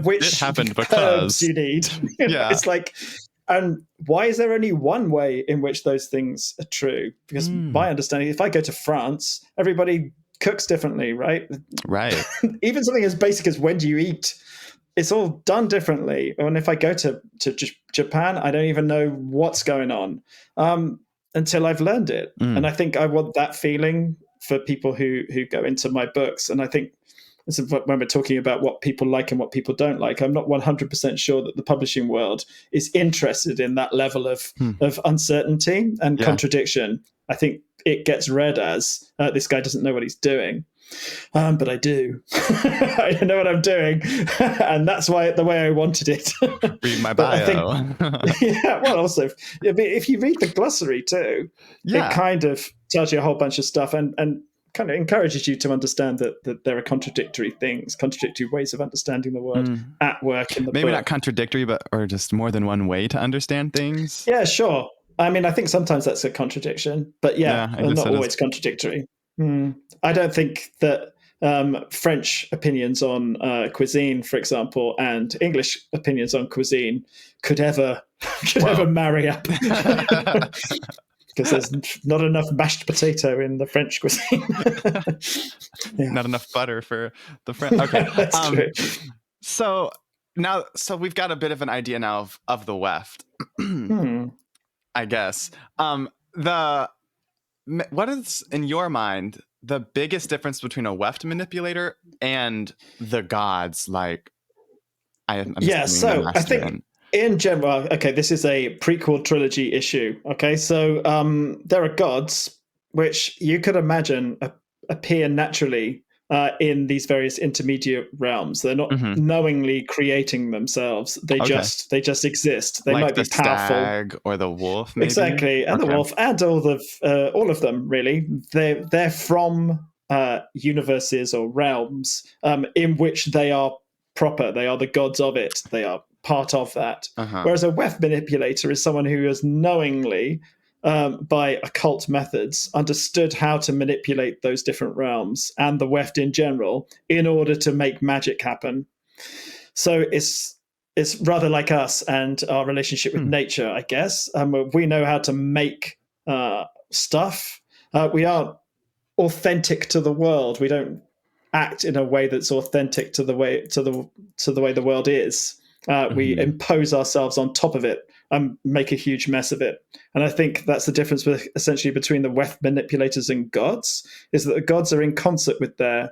Speaker 2: Which herbs you need? It's like, and why is there only one way in which those things are true? Because my understanding, if I go to France, everybody cooks differently, right?
Speaker 1: Right.
Speaker 2: Even something as basic as when do you eat, it's all done differently. And if I go to Japan, I don't even know what's going on until I've learned it. And I think I want that feeling for people who go into my books. And I think when we're talking about what people like and what people don't like, I'm not 100% sure that the publishing world is interested in that level of uncertainty and contradiction. I think it gets read as this guy doesn't know what he's doing. But I do. I know what I'm doing. And that's why the way I wanted it.
Speaker 1: Read my bio.
Speaker 2: Also, if you read the glossary too, it kind of tells you a whole bunch of stuff and kind of encourages you to understand that there are contradictory things, contradictory ways of understanding the world at work in the book.
Speaker 1: Maybe not contradictory, or just more than one way to understand things.
Speaker 2: Yeah, sure. I mean, I think sometimes that's a contradiction, but not always contradictory. I don't think that French opinions on cuisine, for example, and English opinions on cuisine could ever marry up. Because there's not enough mashed potato in the French cuisine.
Speaker 1: Not enough butter for the French. Okay.
Speaker 2: That's true.
Speaker 1: So we've got a bit of an idea now of the Weft, I guess. What is, in your mind, the biggest difference between a Weft manipulator and the gods? I think in general, this is a prequel trilogy issue. Okay, so there are gods which you could imagine appear naturally in these various intermediate realms. They're not knowingly creating themselves. They just exist. They might be powerful. The stag or the wolf, maybe?
Speaker 2: Exactly, and the wolf, and all of them really. They're from universes or realms in which they are proper. They are the gods of it. They are part of that. Whereas a Weft manipulator is someone who has knowingly, by occult methods, understood how to manipulate those different realms and the Weft in general in order to make magic happen. So it's rather like us and our relationship with nature, I guess. We know how to make stuff. We aren't authentic to the world. We don't act in a way that's authentic to the way the world is. We impose ourselves on top of it and make a huge mess of it. And I think that's the difference essentially between the Weft manipulators and gods, is that the gods are in concert with their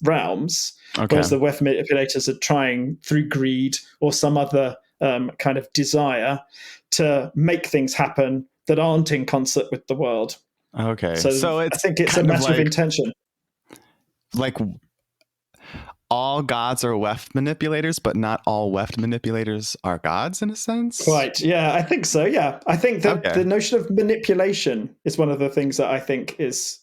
Speaker 2: realms,
Speaker 1: Okay.
Speaker 2: whereas the Weft manipulators are trying through greed or some other kind of desire to make things happen that aren't in concert with the world.
Speaker 1: Okay.
Speaker 2: So I
Speaker 1: it's
Speaker 2: think it's a
Speaker 1: kind of
Speaker 2: matter of intention.
Speaker 1: like all gods are Weft manipulators, but not all Weft manipulators are gods in a sense.
Speaker 2: Quite. Yeah, I think so. Yeah. I think that
Speaker 1: Okay.
Speaker 2: the notion of manipulation is one of the things that I think is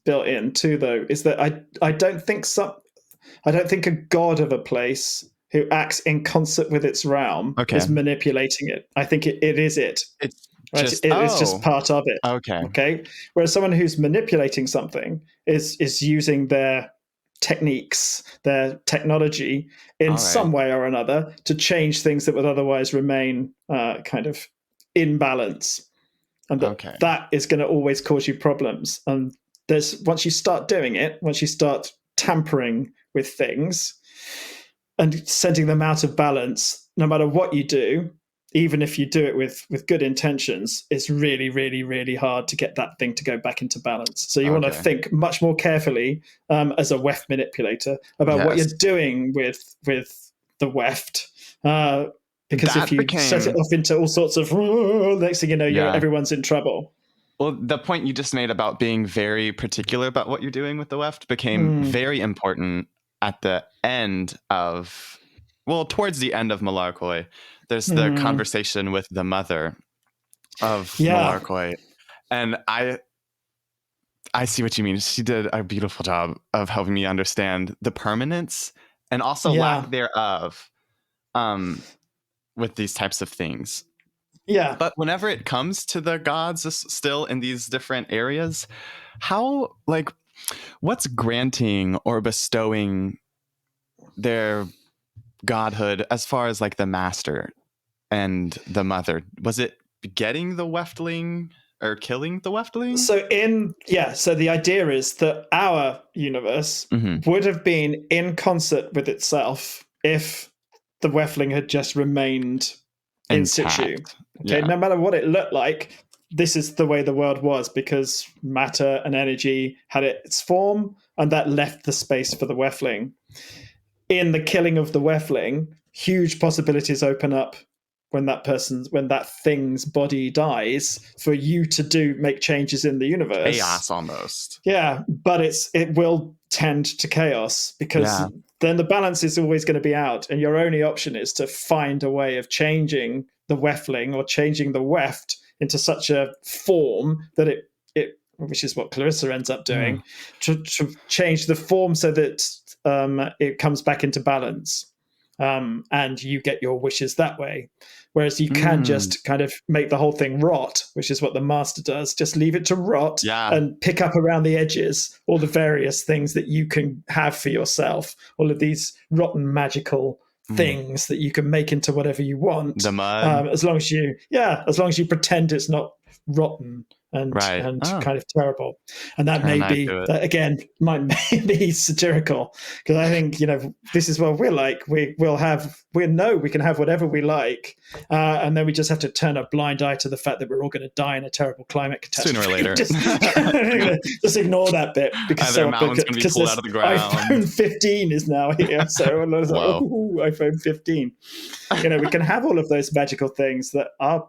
Speaker 2: built in too, though, is that I don't think a god of a place who acts in concert with its realm
Speaker 1: Okay.
Speaker 2: is manipulating it. I think it is it.
Speaker 1: It's
Speaker 2: Right?
Speaker 1: just
Speaker 2: It's just part of it.
Speaker 1: Okay.
Speaker 2: Okay. Whereas someone who's manipulating something is using their techniques, their technology in some way or another to change things that would otherwise remain kind of in balance. And that is going to always cause you problems. And once you start doing it, once you start tampering with things and sending them out of balance, no matter what you do, even if you do it with good intentions, it's really, really, really hard to get that thing to go back into balance. So you want to think much more carefully as a Weft manipulator about what you're doing with the Weft. Because if you set it off into all sorts of, next thing you know, everyone's in trouble.
Speaker 1: Well, the point you just made about being very particular about what you're doing with the Weft became very important at the end of, towards the end of Malarkoi. There's the conversation with the mother of Malarkoi. And I see what you mean. She did a beautiful job of helping me understand the permanence and also lack thereof with these types of things.
Speaker 2: Yeah.
Speaker 1: But whenever it comes to the gods still in these different areas, what's granting or bestowing their godhood as far as like the master and the mother? Was it getting the Weftling or killing the Weftling?
Speaker 2: So the idea is that our universe would have been in concert with itself if the Weftling had just remained in situ. Okay, no matter what it looked like, this is the way the world was because matter and energy had its form, and that left the space for the Weftling. In the killing of the Weftling, huge possibilities open up when that thing's body dies for you to make changes in the universe.
Speaker 1: Chaos almost.
Speaker 2: Yeah, but it will tend to chaos because then the balance is always going to be out, and your only option is to find a way of changing the Weftling or changing the Weft into such a form that it which is what Clarissa ends up doing, to change the form so that it comes back into balance, and you get your wishes that way. Whereas you can just kind of make the whole thing rot, which is what the master does. Just leave it to rot and pick up around the edges all the various things that you can have for yourself, all of these rotten magical things that you can make into whatever you want.
Speaker 1: The mud.
Speaker 2: As long as you pretend it's not rotten and kind of terrible. And that might be satirical, because I think, this is what we're like. We can have whatever we like, and then we just have to turn a blind eye to the fact that we're all going to die in a terrible climate catastrophe.
Speaker 1: Sooner or later.
Speaker 2: just ignore that bit because
Speaker 1: mountains going to be pulled out of the ground.
Speaker 2: iPhone 15 is now here, so I was like, iPhone 15. We can have all of those magical things that our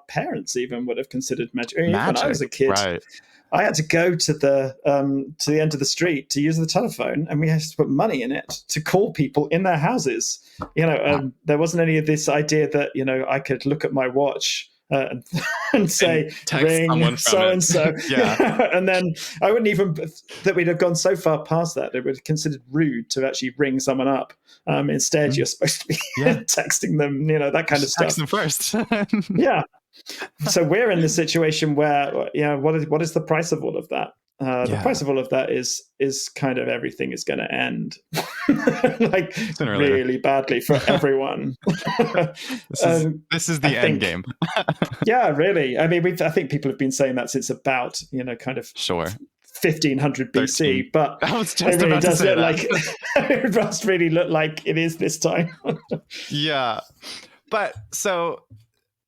Speaker 2: parents even would have considered magic. When I was a kid, I had to go to the end of the street to use the telephone, and we had to put money in it to call people in their houses. There wasn't any of this idea that I could look at my watch and say, ring so and so, and then I wouldn't even that we'd have gone so far past that it would have considered rude to actually ring someone up. Instead, you're supposed to be texting them, that kind of stuff.
Speaker 1: Text them first.
Speaker 2: So we're in this situation where, what is the price of all of that? The price of all of that is kind of everything is going to end, like really badly for everyone.
Speaker 1: This is the end game.
Speaker 2: Yeah, really. I mean, I think people have been saying that since about kind of 1500 BC, but it really does look like it does really look like it is this time.
Speaker 1: But so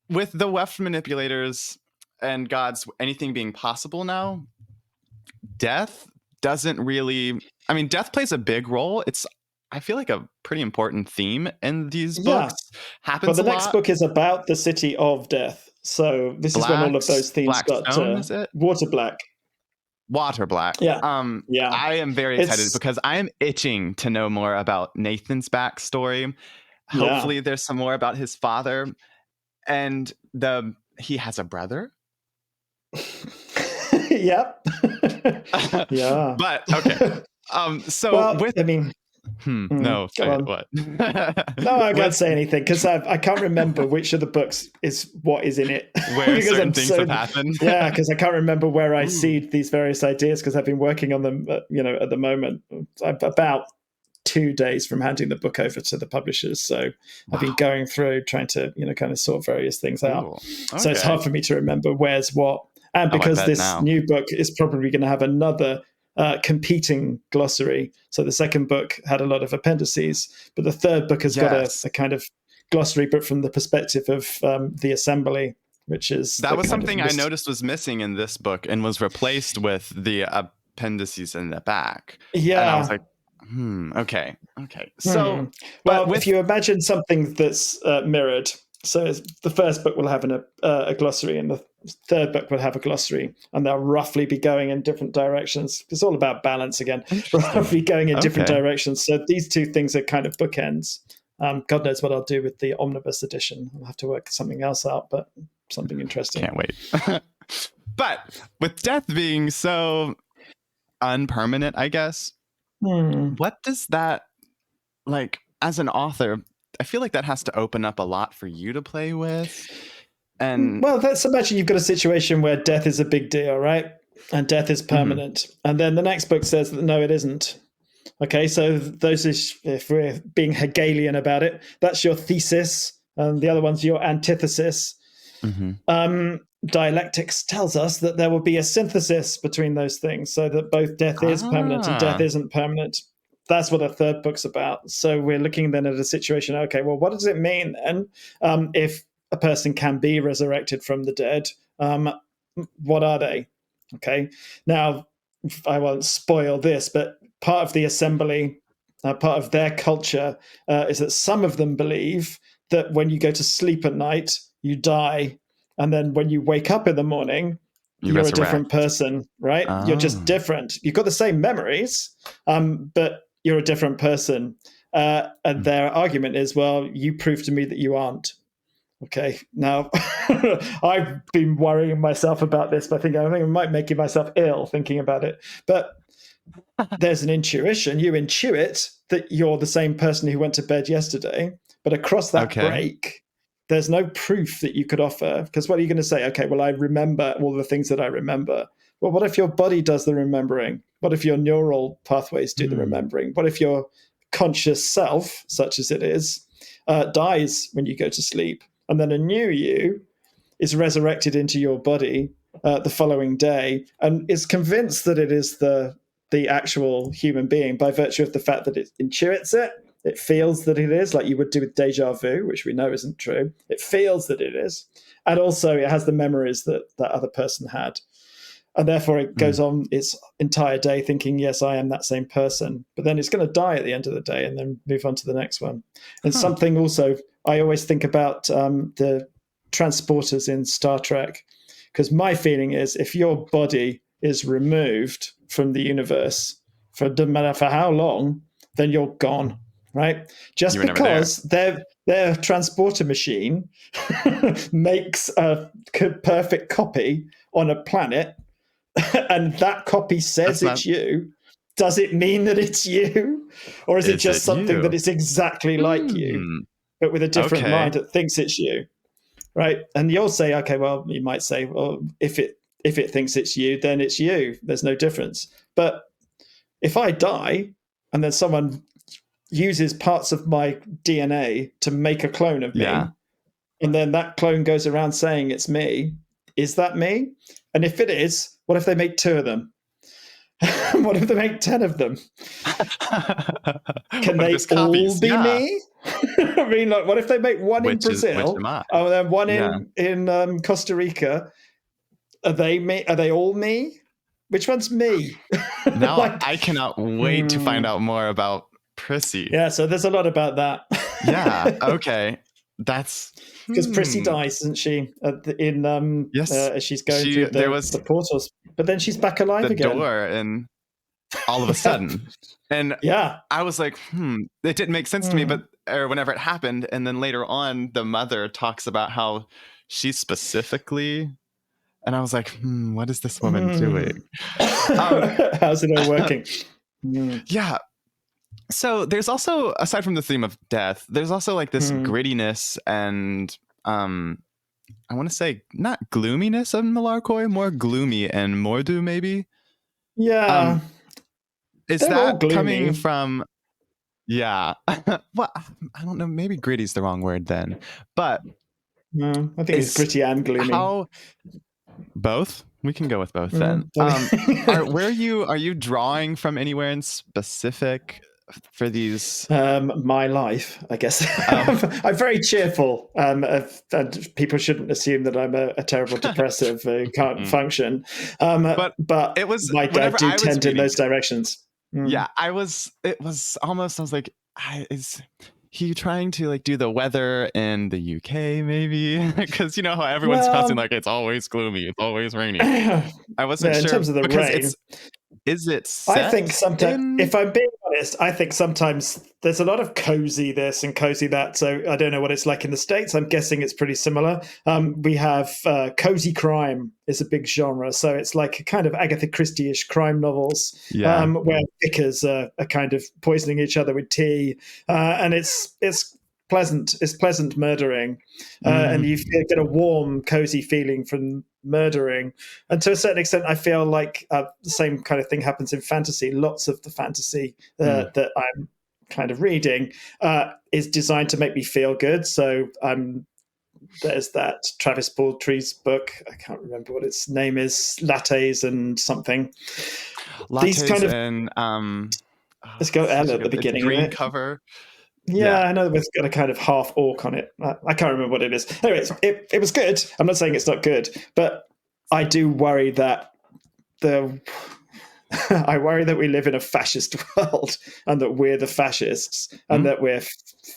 Speaker 1: with the Weft manipulators and gods, anything being possible now, death doesn't really. I mean, death plays a big role. I feel like a pretty important theme in these books.
Speaker 2: Well,
Speaker 1: Happens
Speaker 2: the
Speaker 1: a
Speaker 2: next
Speaker 1: lot.
Speaker 2: book is about the city of death. So this is when all of those themes got
Speaker 1: Blackstone, is it?
Speaker 2: water black.
Speaker 1: Water Black.
Speaker 2: Yeah. Yeah.
Speaker 1: I am very excited because I am itching to know more about Nathan's backstory. Hopefully there's some more about his father, and he has a brother.
Speaker 2: Yep. Yeah.
Speaker 1: But okay. No, say it, what?
Speaker 2: No, I can't say anything because I can't remember which of the books is what is in it.
Speaker 1: Where certain things have happened.
Speaker 2: Yeah, because I can't remember where I seed these various ideas because I've been working on them, at the moment. I'm about 2 days from handing the book over to the publishers. So I've been going through trying to, kind of sort various things out. Okay. So it's hard for me to remember where's what. And because this new book is probably going to have another competing glossary. So the second book had a lot of appendices, but the third book has got a kind of glossary, but from the perspective of the assembly, which is...
Speaker 1: That was something I noticed was missing in this book and was replaced with the appendices in the back.
Speaker 2: Yeah.
Speaker 1: And I was like, okay. So,
Speaker 2: well, if you imagine something that's mirrored, so the first book will have a glossary, and the third book will have a glossary, and they'll roughly be going in different directions. It's all about balance again. Roughly going in different directions. So these two things are kind of bookends. God knows what I'll do with the omnibus edition. I'll have to work something else out, but something interesting.
Speaker 1: Can't wait. But with death being so unpermanent, I guess, what does that, like, as an author, I feel like that has to open up a lot for you to play with. And
Speaker 2: well, let's imagine you've got a situation where death is a big deal, right? And death is permanent. And then the next book says that no, it isn't. Okay, so if we're being Hegelian about it, that's your thesis, and the other one's your antithesis. Dialectics tells us that there will be a synthesis between those things, so that both death is permanent and death isn't permanent. That's what a third book's about. So we're looking then at a situation, okay, well, what does it mean then if a person can be resurrected from the dead? What are they? Okay, now, I won't spoil this, but part of the assembly, part of their culture is that some of them believe that when you go to sleep at night, you die. And then when you wake up in the morning, you're a different person, right? You're just different. You've got the same memories, but you're a different person. And their argument is, well, you prove to me that you aren't. Okay, now I've been worrying myself about this, but I think I might make myself ill thinking about it. But there's an intuition. You intuit that you're the same person who went to bed yesterday, but across that break, there's no proof that you could offer. Because what are you going to say? Okay, well, I remember all the things that I remember. Well, what if your body does the remembering? What if your neural pathways do the remembering? What if your conscious self, such as it is, dies when you go to sleep? And then a new you is resurrected into your body the following day and is convinced that it is the actual human being by virtue of the fact that it intuits it. It feels that it is, like you would do with deja vu, which we know isn't true. It feels that it is. And also it has the memories that that other person had. And therefore it goes on its entire day thinking, yes, I am that same person. But then it's going to die at the end of the day and then move on to the next one. And something also, I always think about the transporters in Star Trek, because my feeling is if your body is removed from the universe for no matter for how long, then you're gone, right? Just because their transporter machine makes a perfect copy on a planet and that copy says it's you, does it mean that it's you? Or is it just something that is exactly like you, but with a different mind that thinks it's you, right? And you'll say, okay, well, you might say, well, if it thinks it's you, then it's you. There's no difference. But if I die and then someone uses parts of my DNA to make a clone of me, and then that clone goes around saying it's me, is that me? And if it is, what if they make 2 of them? What if they make 10 of them? Can they all be me? I mean, like, what if they make one in Brazil, and then one in Costa Rica? Are they me? Are they all me? Which one's me?
Speaker 1: Now
Speaker 2: Like,
Speaker 1: I cannot wait to find out more about Prissy.
Speaker 2: yeah, so there's a lot about that.
Speaker 1: Yeah. Okay. That's
Speaker 2: Because Prissy dies, isn't she?
Speaker 1: yes.
Speaker 2: As she's going through
Speaker 1: There was
Speaker 2: the portals, but then she's back alive
Speaker 1: the
Speaker 2: again.
Speaker 1: door, and all of a sudden, and
Speaker 2: Yeah,
Speaker 1: I was like, it didn't make sense to me, but or whenever it happened, and then later on, the mother talks about how she specifically, and I was like, what is this woman doing?
Speaker 2: How's it all working?
Speaker 1: Yeah. So there's also, aside from the theme of death, there's also like this grittiness and I want to say not gloominess of Malarkoi, more gloomy and Mordew maybe.
Speaker 2: Yeah,
Speaker 1: is
Speaker 2: they're all
Speaker 1: that
Speaker 2: gloomy.
Speaker 1: coming from? Yeah. Well, I don't know. Maybe gritty's the wrong word then, but
Speaker 2: no, I think it's gritty and gloomy.
Speaker 1: How? Both? We can go with both then. Are you drawing from anywhere in specific for these?
Speaker 2: My life, I guess. I'm very cheerful, and people shouldn't assume that I'm a terrible depressive who can't function. But
Speaker 1: it was
Speaker 2: I do tend in those directions.
Speaker 1: Yeah, it was almost, I was like, is he trying to like do the weather in the UK maybe? Because you know how everyone's fussing like it's always gloomy, it's always rainy. I wasn't sure
Speaker 2: in terms of the rain.
Speaker 1: Is it set
Speaker 2: I think sometimes, if I'm being honest, I think sometimes there's a lot of cozy this and cozy that. So I don't know what it's like in the States. I'm guessing it's pretty similar. We have cozy crime is a big genre. So it's like a kind of Agatha Christie-ish crime novels where vicars are kind of poisoning each other with tea. And it's pleasant. It's pleasant murdering. And you get a warm, cozy feeling from murdering. And to a certain extent, I feel like the same kind of thing happens in fantasy. Lots of the fantasy that I'm kind of reading is designed to make me feel good. So there's that Travis Baldtree's book. I can't remember what its name is. Lattes and something.
Speaker 1: Lattes. These kind of
Speaker 2: let's go L at the beginning.
Speaker 1: Green
Speaker 2: of it.
Speaker 1: cover.
Speaker 2: Yeah, I know it's got a kind of half orc on it. I can't remember what it is. Anyways, it was good. I'm not saying it's not good, but I do worry that I worry that we live in a fascist world and that we're the fascists and that we're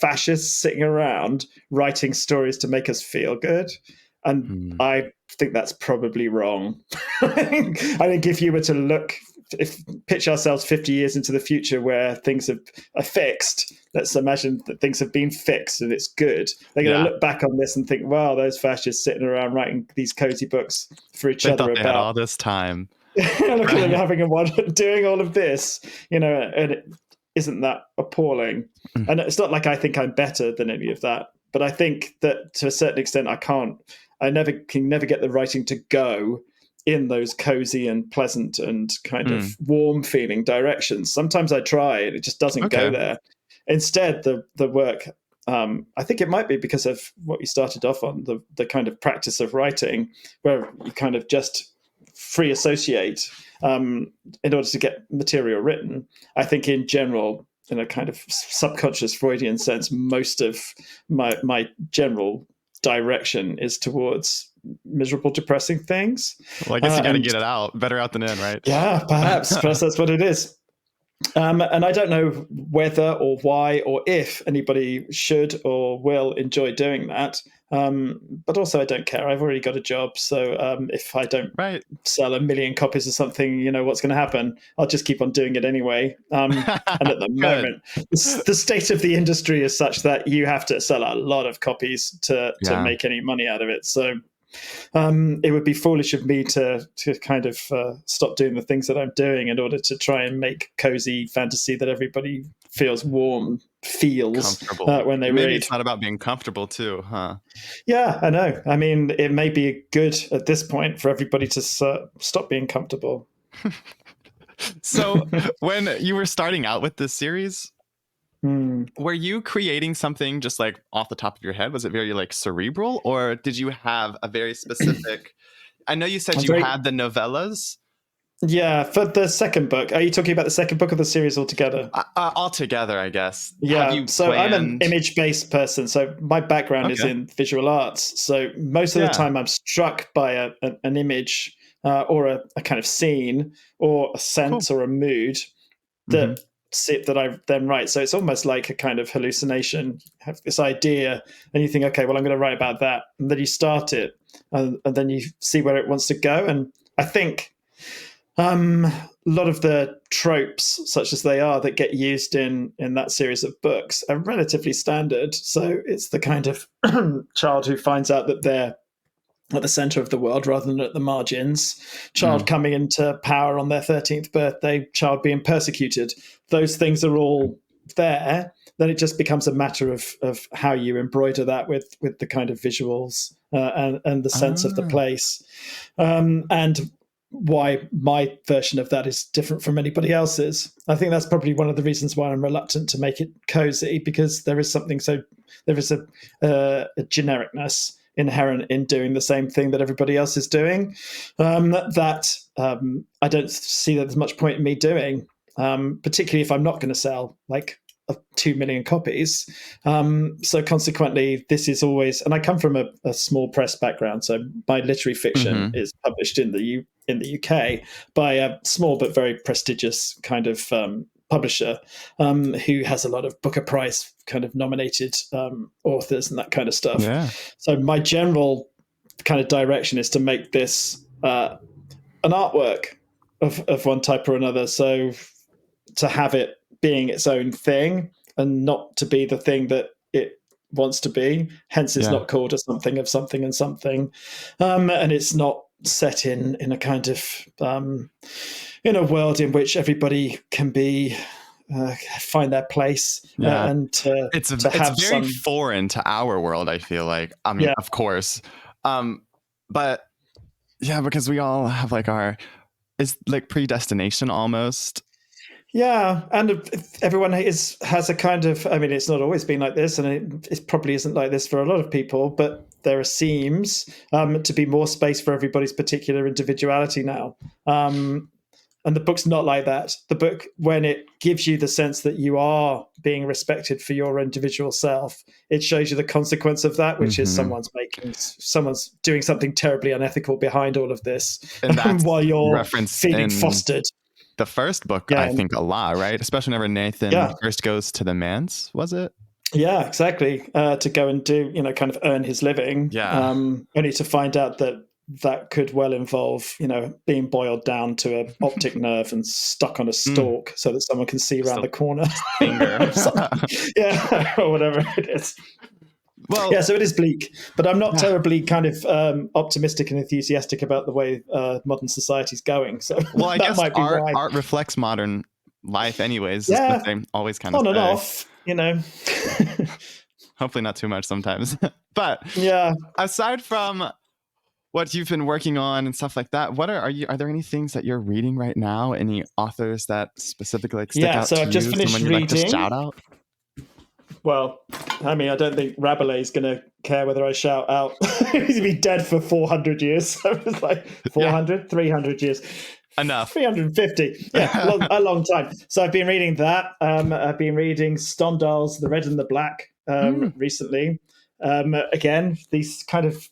Speaker 2: fascists sitting around writing stories to make us feel good. And I think that's probably wrong. I think if you were to pitch ourselves 50 years into the future where things are fixed, let's imagine that things have been fixed and it's good. They're going to look back on this and think, wow, those fascists sitting around writing these cozy books for each other
Speaker 1: about all this time.
Speaker 2: Look at them having doing all of this, and isn't that appalling? And it's not like I think I'm better than any of that, but I think that to a certain extent I can never get the writing to go in those cozy and pleasant and kind of warm feeling directions. Sometimes I try and it just doesn't go there. Instead, the work, I think it might be because of what you started off on, the kind of practice of writing, where you kind of just free associate in order to get material written. I think in general, in a kind of subconscious Freudian sense, most of my general direction is towards miserable, depressing things.
Speaker 1: Well, I guess you got to get it out. Better out than in, right?
Speaker 2: Yeah, perhaps that's what it is. And I don't know whether or why or if anybody should or will enjoy doing that. But also I don't care. I've already got a job. So if I don't sell 1 million copies of something, what's going to happen? I'll just keep on doing it anyway. And at the moment, the state of the industry is such that you have to sell a lot of copies to make any money out of it. So it would be foolish of me to kind of stop doing the things that I'm doing in order to try and make cozy fantasy that everybody feels comfortable when they read.
Speaker 1: Maybe it's not about being comfortable too, huh?
Speaker 2: Yeah, I know. I mean, it may be good at this point for everybody to stop being comfortable.
Speaker 1: So when you were starting out with this series, were you creating something just like off the top of your head? Was it very like cerebral, or did you have a very specific? I know you said had the novellas.
Speaker 2: Yeah, for the second book. Are you talking about the second book of the series altogether?
Speaker 1: Altogether, I guess.
Speaker 2: Yeah, so I'm an image-based person. So my background is in visual arts. So most of the time I'm struck by an image or a kind of scene or a sense or a mood that that I then write. So it's almost like a kind of hallucination. You have this idea and you think, okay, well, I'm going to write about that. And then you start it and then you see where it wants to go. And I think a lot of the tropes, such as they are, that get used in that series of books are relatively standard. So it's the kind of child who finds out that they're at the center of the world rather than at the margins, child coming into power on their 13th birthday, child being persecuted. Those things are all there. Then it just becomes a matter of how you embroider that with the kind of visuals and the sense of the place. And why my version of that is different from anybody else's. I think that's probably one of the reasons why I'm reluctant to make it cozy, because there is a genericness inherent in doing the same thing that everybody else is doing, that I don't see that there's much point in me doing, particularly if I'm not going to sell like 2 million copies. So consequently, this is always, and I come from a small press background, so my literary fiction is published in the UK by a small but very prestigious kind of publisher who has a lot of Booker Prize kind of nominated authors and that kind of stuff.
Speaker 1: Yeah.
Speaker 2: So my general kind of direction is to make this an artwork of one type or another. So to have it being its own thing and not to be the thing that it wants to be. Hence it's not called a something of something and something. And it's not set in a kind of in a world in which everybody can be find their place and
Speaker 1: it's very foreign to our world, I feel like. I mean, of course, but because we all have like it's like predestination almost.
Speaker 2: Yeah, and everyone has a kind of, I mean, it's not always been like this, and it probably isn't like this for a lot of people, but there seems to be more space for everybody's particular individuality now. And the book's not like that. The book, when it gives you the sense that you are being respected for your individual self, it shows you the consequence of that, which is someone's doing something terribly unethical behind all of this, and while you're feeling fostered.
Speaker 1: The first book, I think, a lot, right? Especially whenever Nathan first goes to the manse, was it?
Speaker 2: Yeah, exactly. To go and do, kind of earn his living.
Speaker 1: Yeah.
Speaker 2: Only to find out that could well involve, being boiled down to an optic nerve and stuck on a stalk so that someone can see around the corner. Or whatever it is. Well, so it is bleak, but I'm not terribly kind of optimistic and enthusiastic about the way modern society's going. So
Speaker 1: I guess might be art reflects modern life anyways.
Speaker 2: Yeah.
Speaker 1: Is what they always kind of
Speaker 2: on
Speaker 1: say.
Speaker 2: and off,
Speaker 1: Hopefully not too much sometimes. But
Speaker 2: yeah,
Speaker 1: aside from what you've been working on and stuff like that, are there any things that you're reading right now? Any authors that specifically stick out to you?
Speaker 2: So I've just finished reading.
Speaker 1: Like to shout out?
Speaker 2: Well, I mean, I don't think Rabelais is going to care whether I shout out. He's going to be dead for 400 years. So it's like 400, 300 years.
Speaker 1: Enough.
Speaker 2: 350. Yeah, a long time. So I've been reading that. I've been reading Stendhal's The Red and the Black recently. Again, these kind of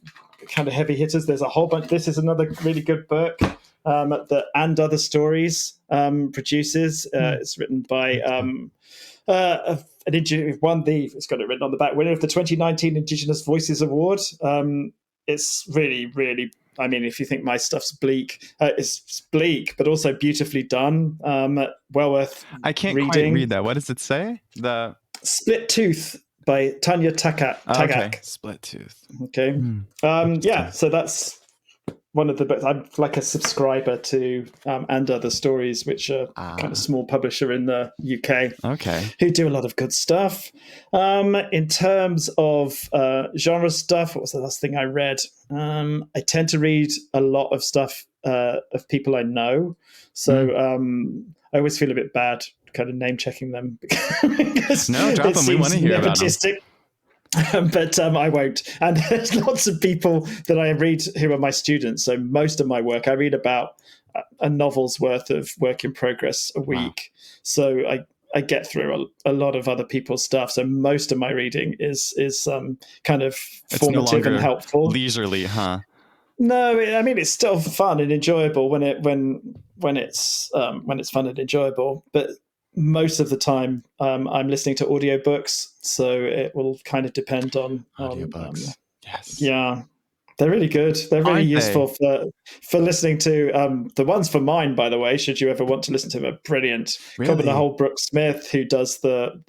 Speaker 2: heavy hitters. There's a whole bunch. This is another really good book that And Other Stories produces. It's written by it's got it written on the back, winner of the 2019 Indigenous Voices Award. It's really, really, I mean, if you think my stuff's bleak, it's bleak, but also beautifully done. Well worth
Speaker 1: I can't
Speaker 2: reading.
Speaker 1: Quite read that. What does it say? The
Speaker 2: Split Tooth by Tanya Tagak.
Speaker 1: Okay. Split Tooth.
Speaker 2: Okay. So that's one of the books. I'm like a subscriber to And Other Stories, which are kind of small publisher in the UK.
Speaker 1: Okay.
Speaker 2: Who do a lot of good stuff. In terms of genre stuff, what was the last thing I read? I tend to read a lot of stuff of people I know. So I always feel a bit bad kind of name checking them.
Speaker 1: No, drop them. We want to hear about them.
Speaker 2: But I won't. And there's lots of people that I read who are my students. So most of my work, I read about a novel's worth of work in progress a week. Wow. So I get through a lot of other people's stuff. So most of my reading is kind of formative and helpful.
Speaker 1: Leisurely, huh?
Speaker 2: No, I mean it's still fun and enjoyable when it's fun and enjoyable. But most of the time, I'm listening to audiobooks, so it will kind of depend on
Speaker 1: Audiobooks. Yes.
Speaker 2: yeah. They're really good. They're really
Speaker 1: Aren't they?
Speaker 2: useful for listening to. The ones for mine, by the way, should you ever want to listen to them, are brilliant. Cobb and the
Speaker 1: Really?
Speaker 2: whole Brooke Smith, who does the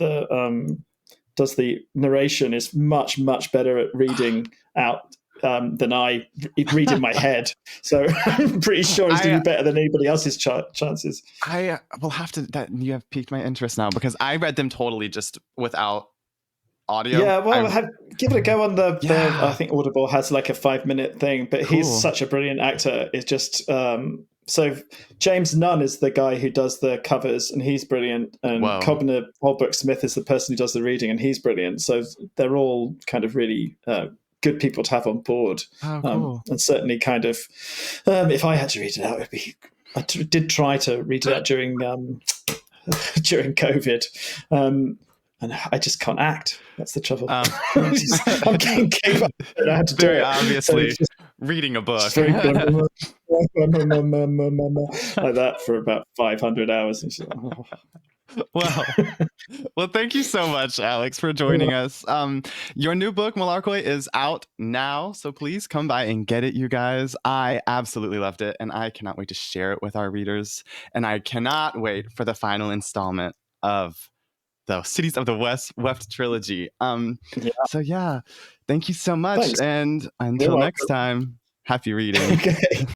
Speaker 2: narration, is much better at reading out than I read in my head. So I'm pretty sure he's going to be better than anybody else's chances.
Speaker 1: I will have to. That you have piqued my interest now because I read them totally just without audio.
Speaker 2: Yeah, well, give it a go on the.
Speaker 1: Yeah.
Speaker 2: I think Audible has like a 5-minute thing, but
Speaker 1: Cool.
Speaker 2: he's such a brilliant actor. It's just so James Nunn is the guy who does the covers, and he's brilliant. And
Speaker 1: Whoa.
Speaker 2: Cobner Holbrook Smith is the person who does the reading, and he's brilliant. So they're all kind of really good people to have on board.
Speaker 1: Oh, cool.
Speaker 2: And certainly, kind of, if I had to read it out, it'd be. Did try to read it out during during COVID. And I just can't act. That's the trouble. I'm getting gave up. I had to do
Speaker 1: Very
Speaker 2: it.
Speaker 1: obviously reading a book.
Speaker 2: Like that for about 500 hours. And she's like, oh.
Speaker 1: Well, thank you so much, Alex, for joining us. Your new book, Malarkoi, is out now, so please come by and get it, you guys. I absolutely loved it, and I cannot wait to share it with our readers. And I cannot wait for the final installment of the Cities of the Weft trilogy. So yeah, thank you so much.
Speaker 2: Thanks.
Speaker 1: And until next time, happy reading.
Speaker 2: Okay.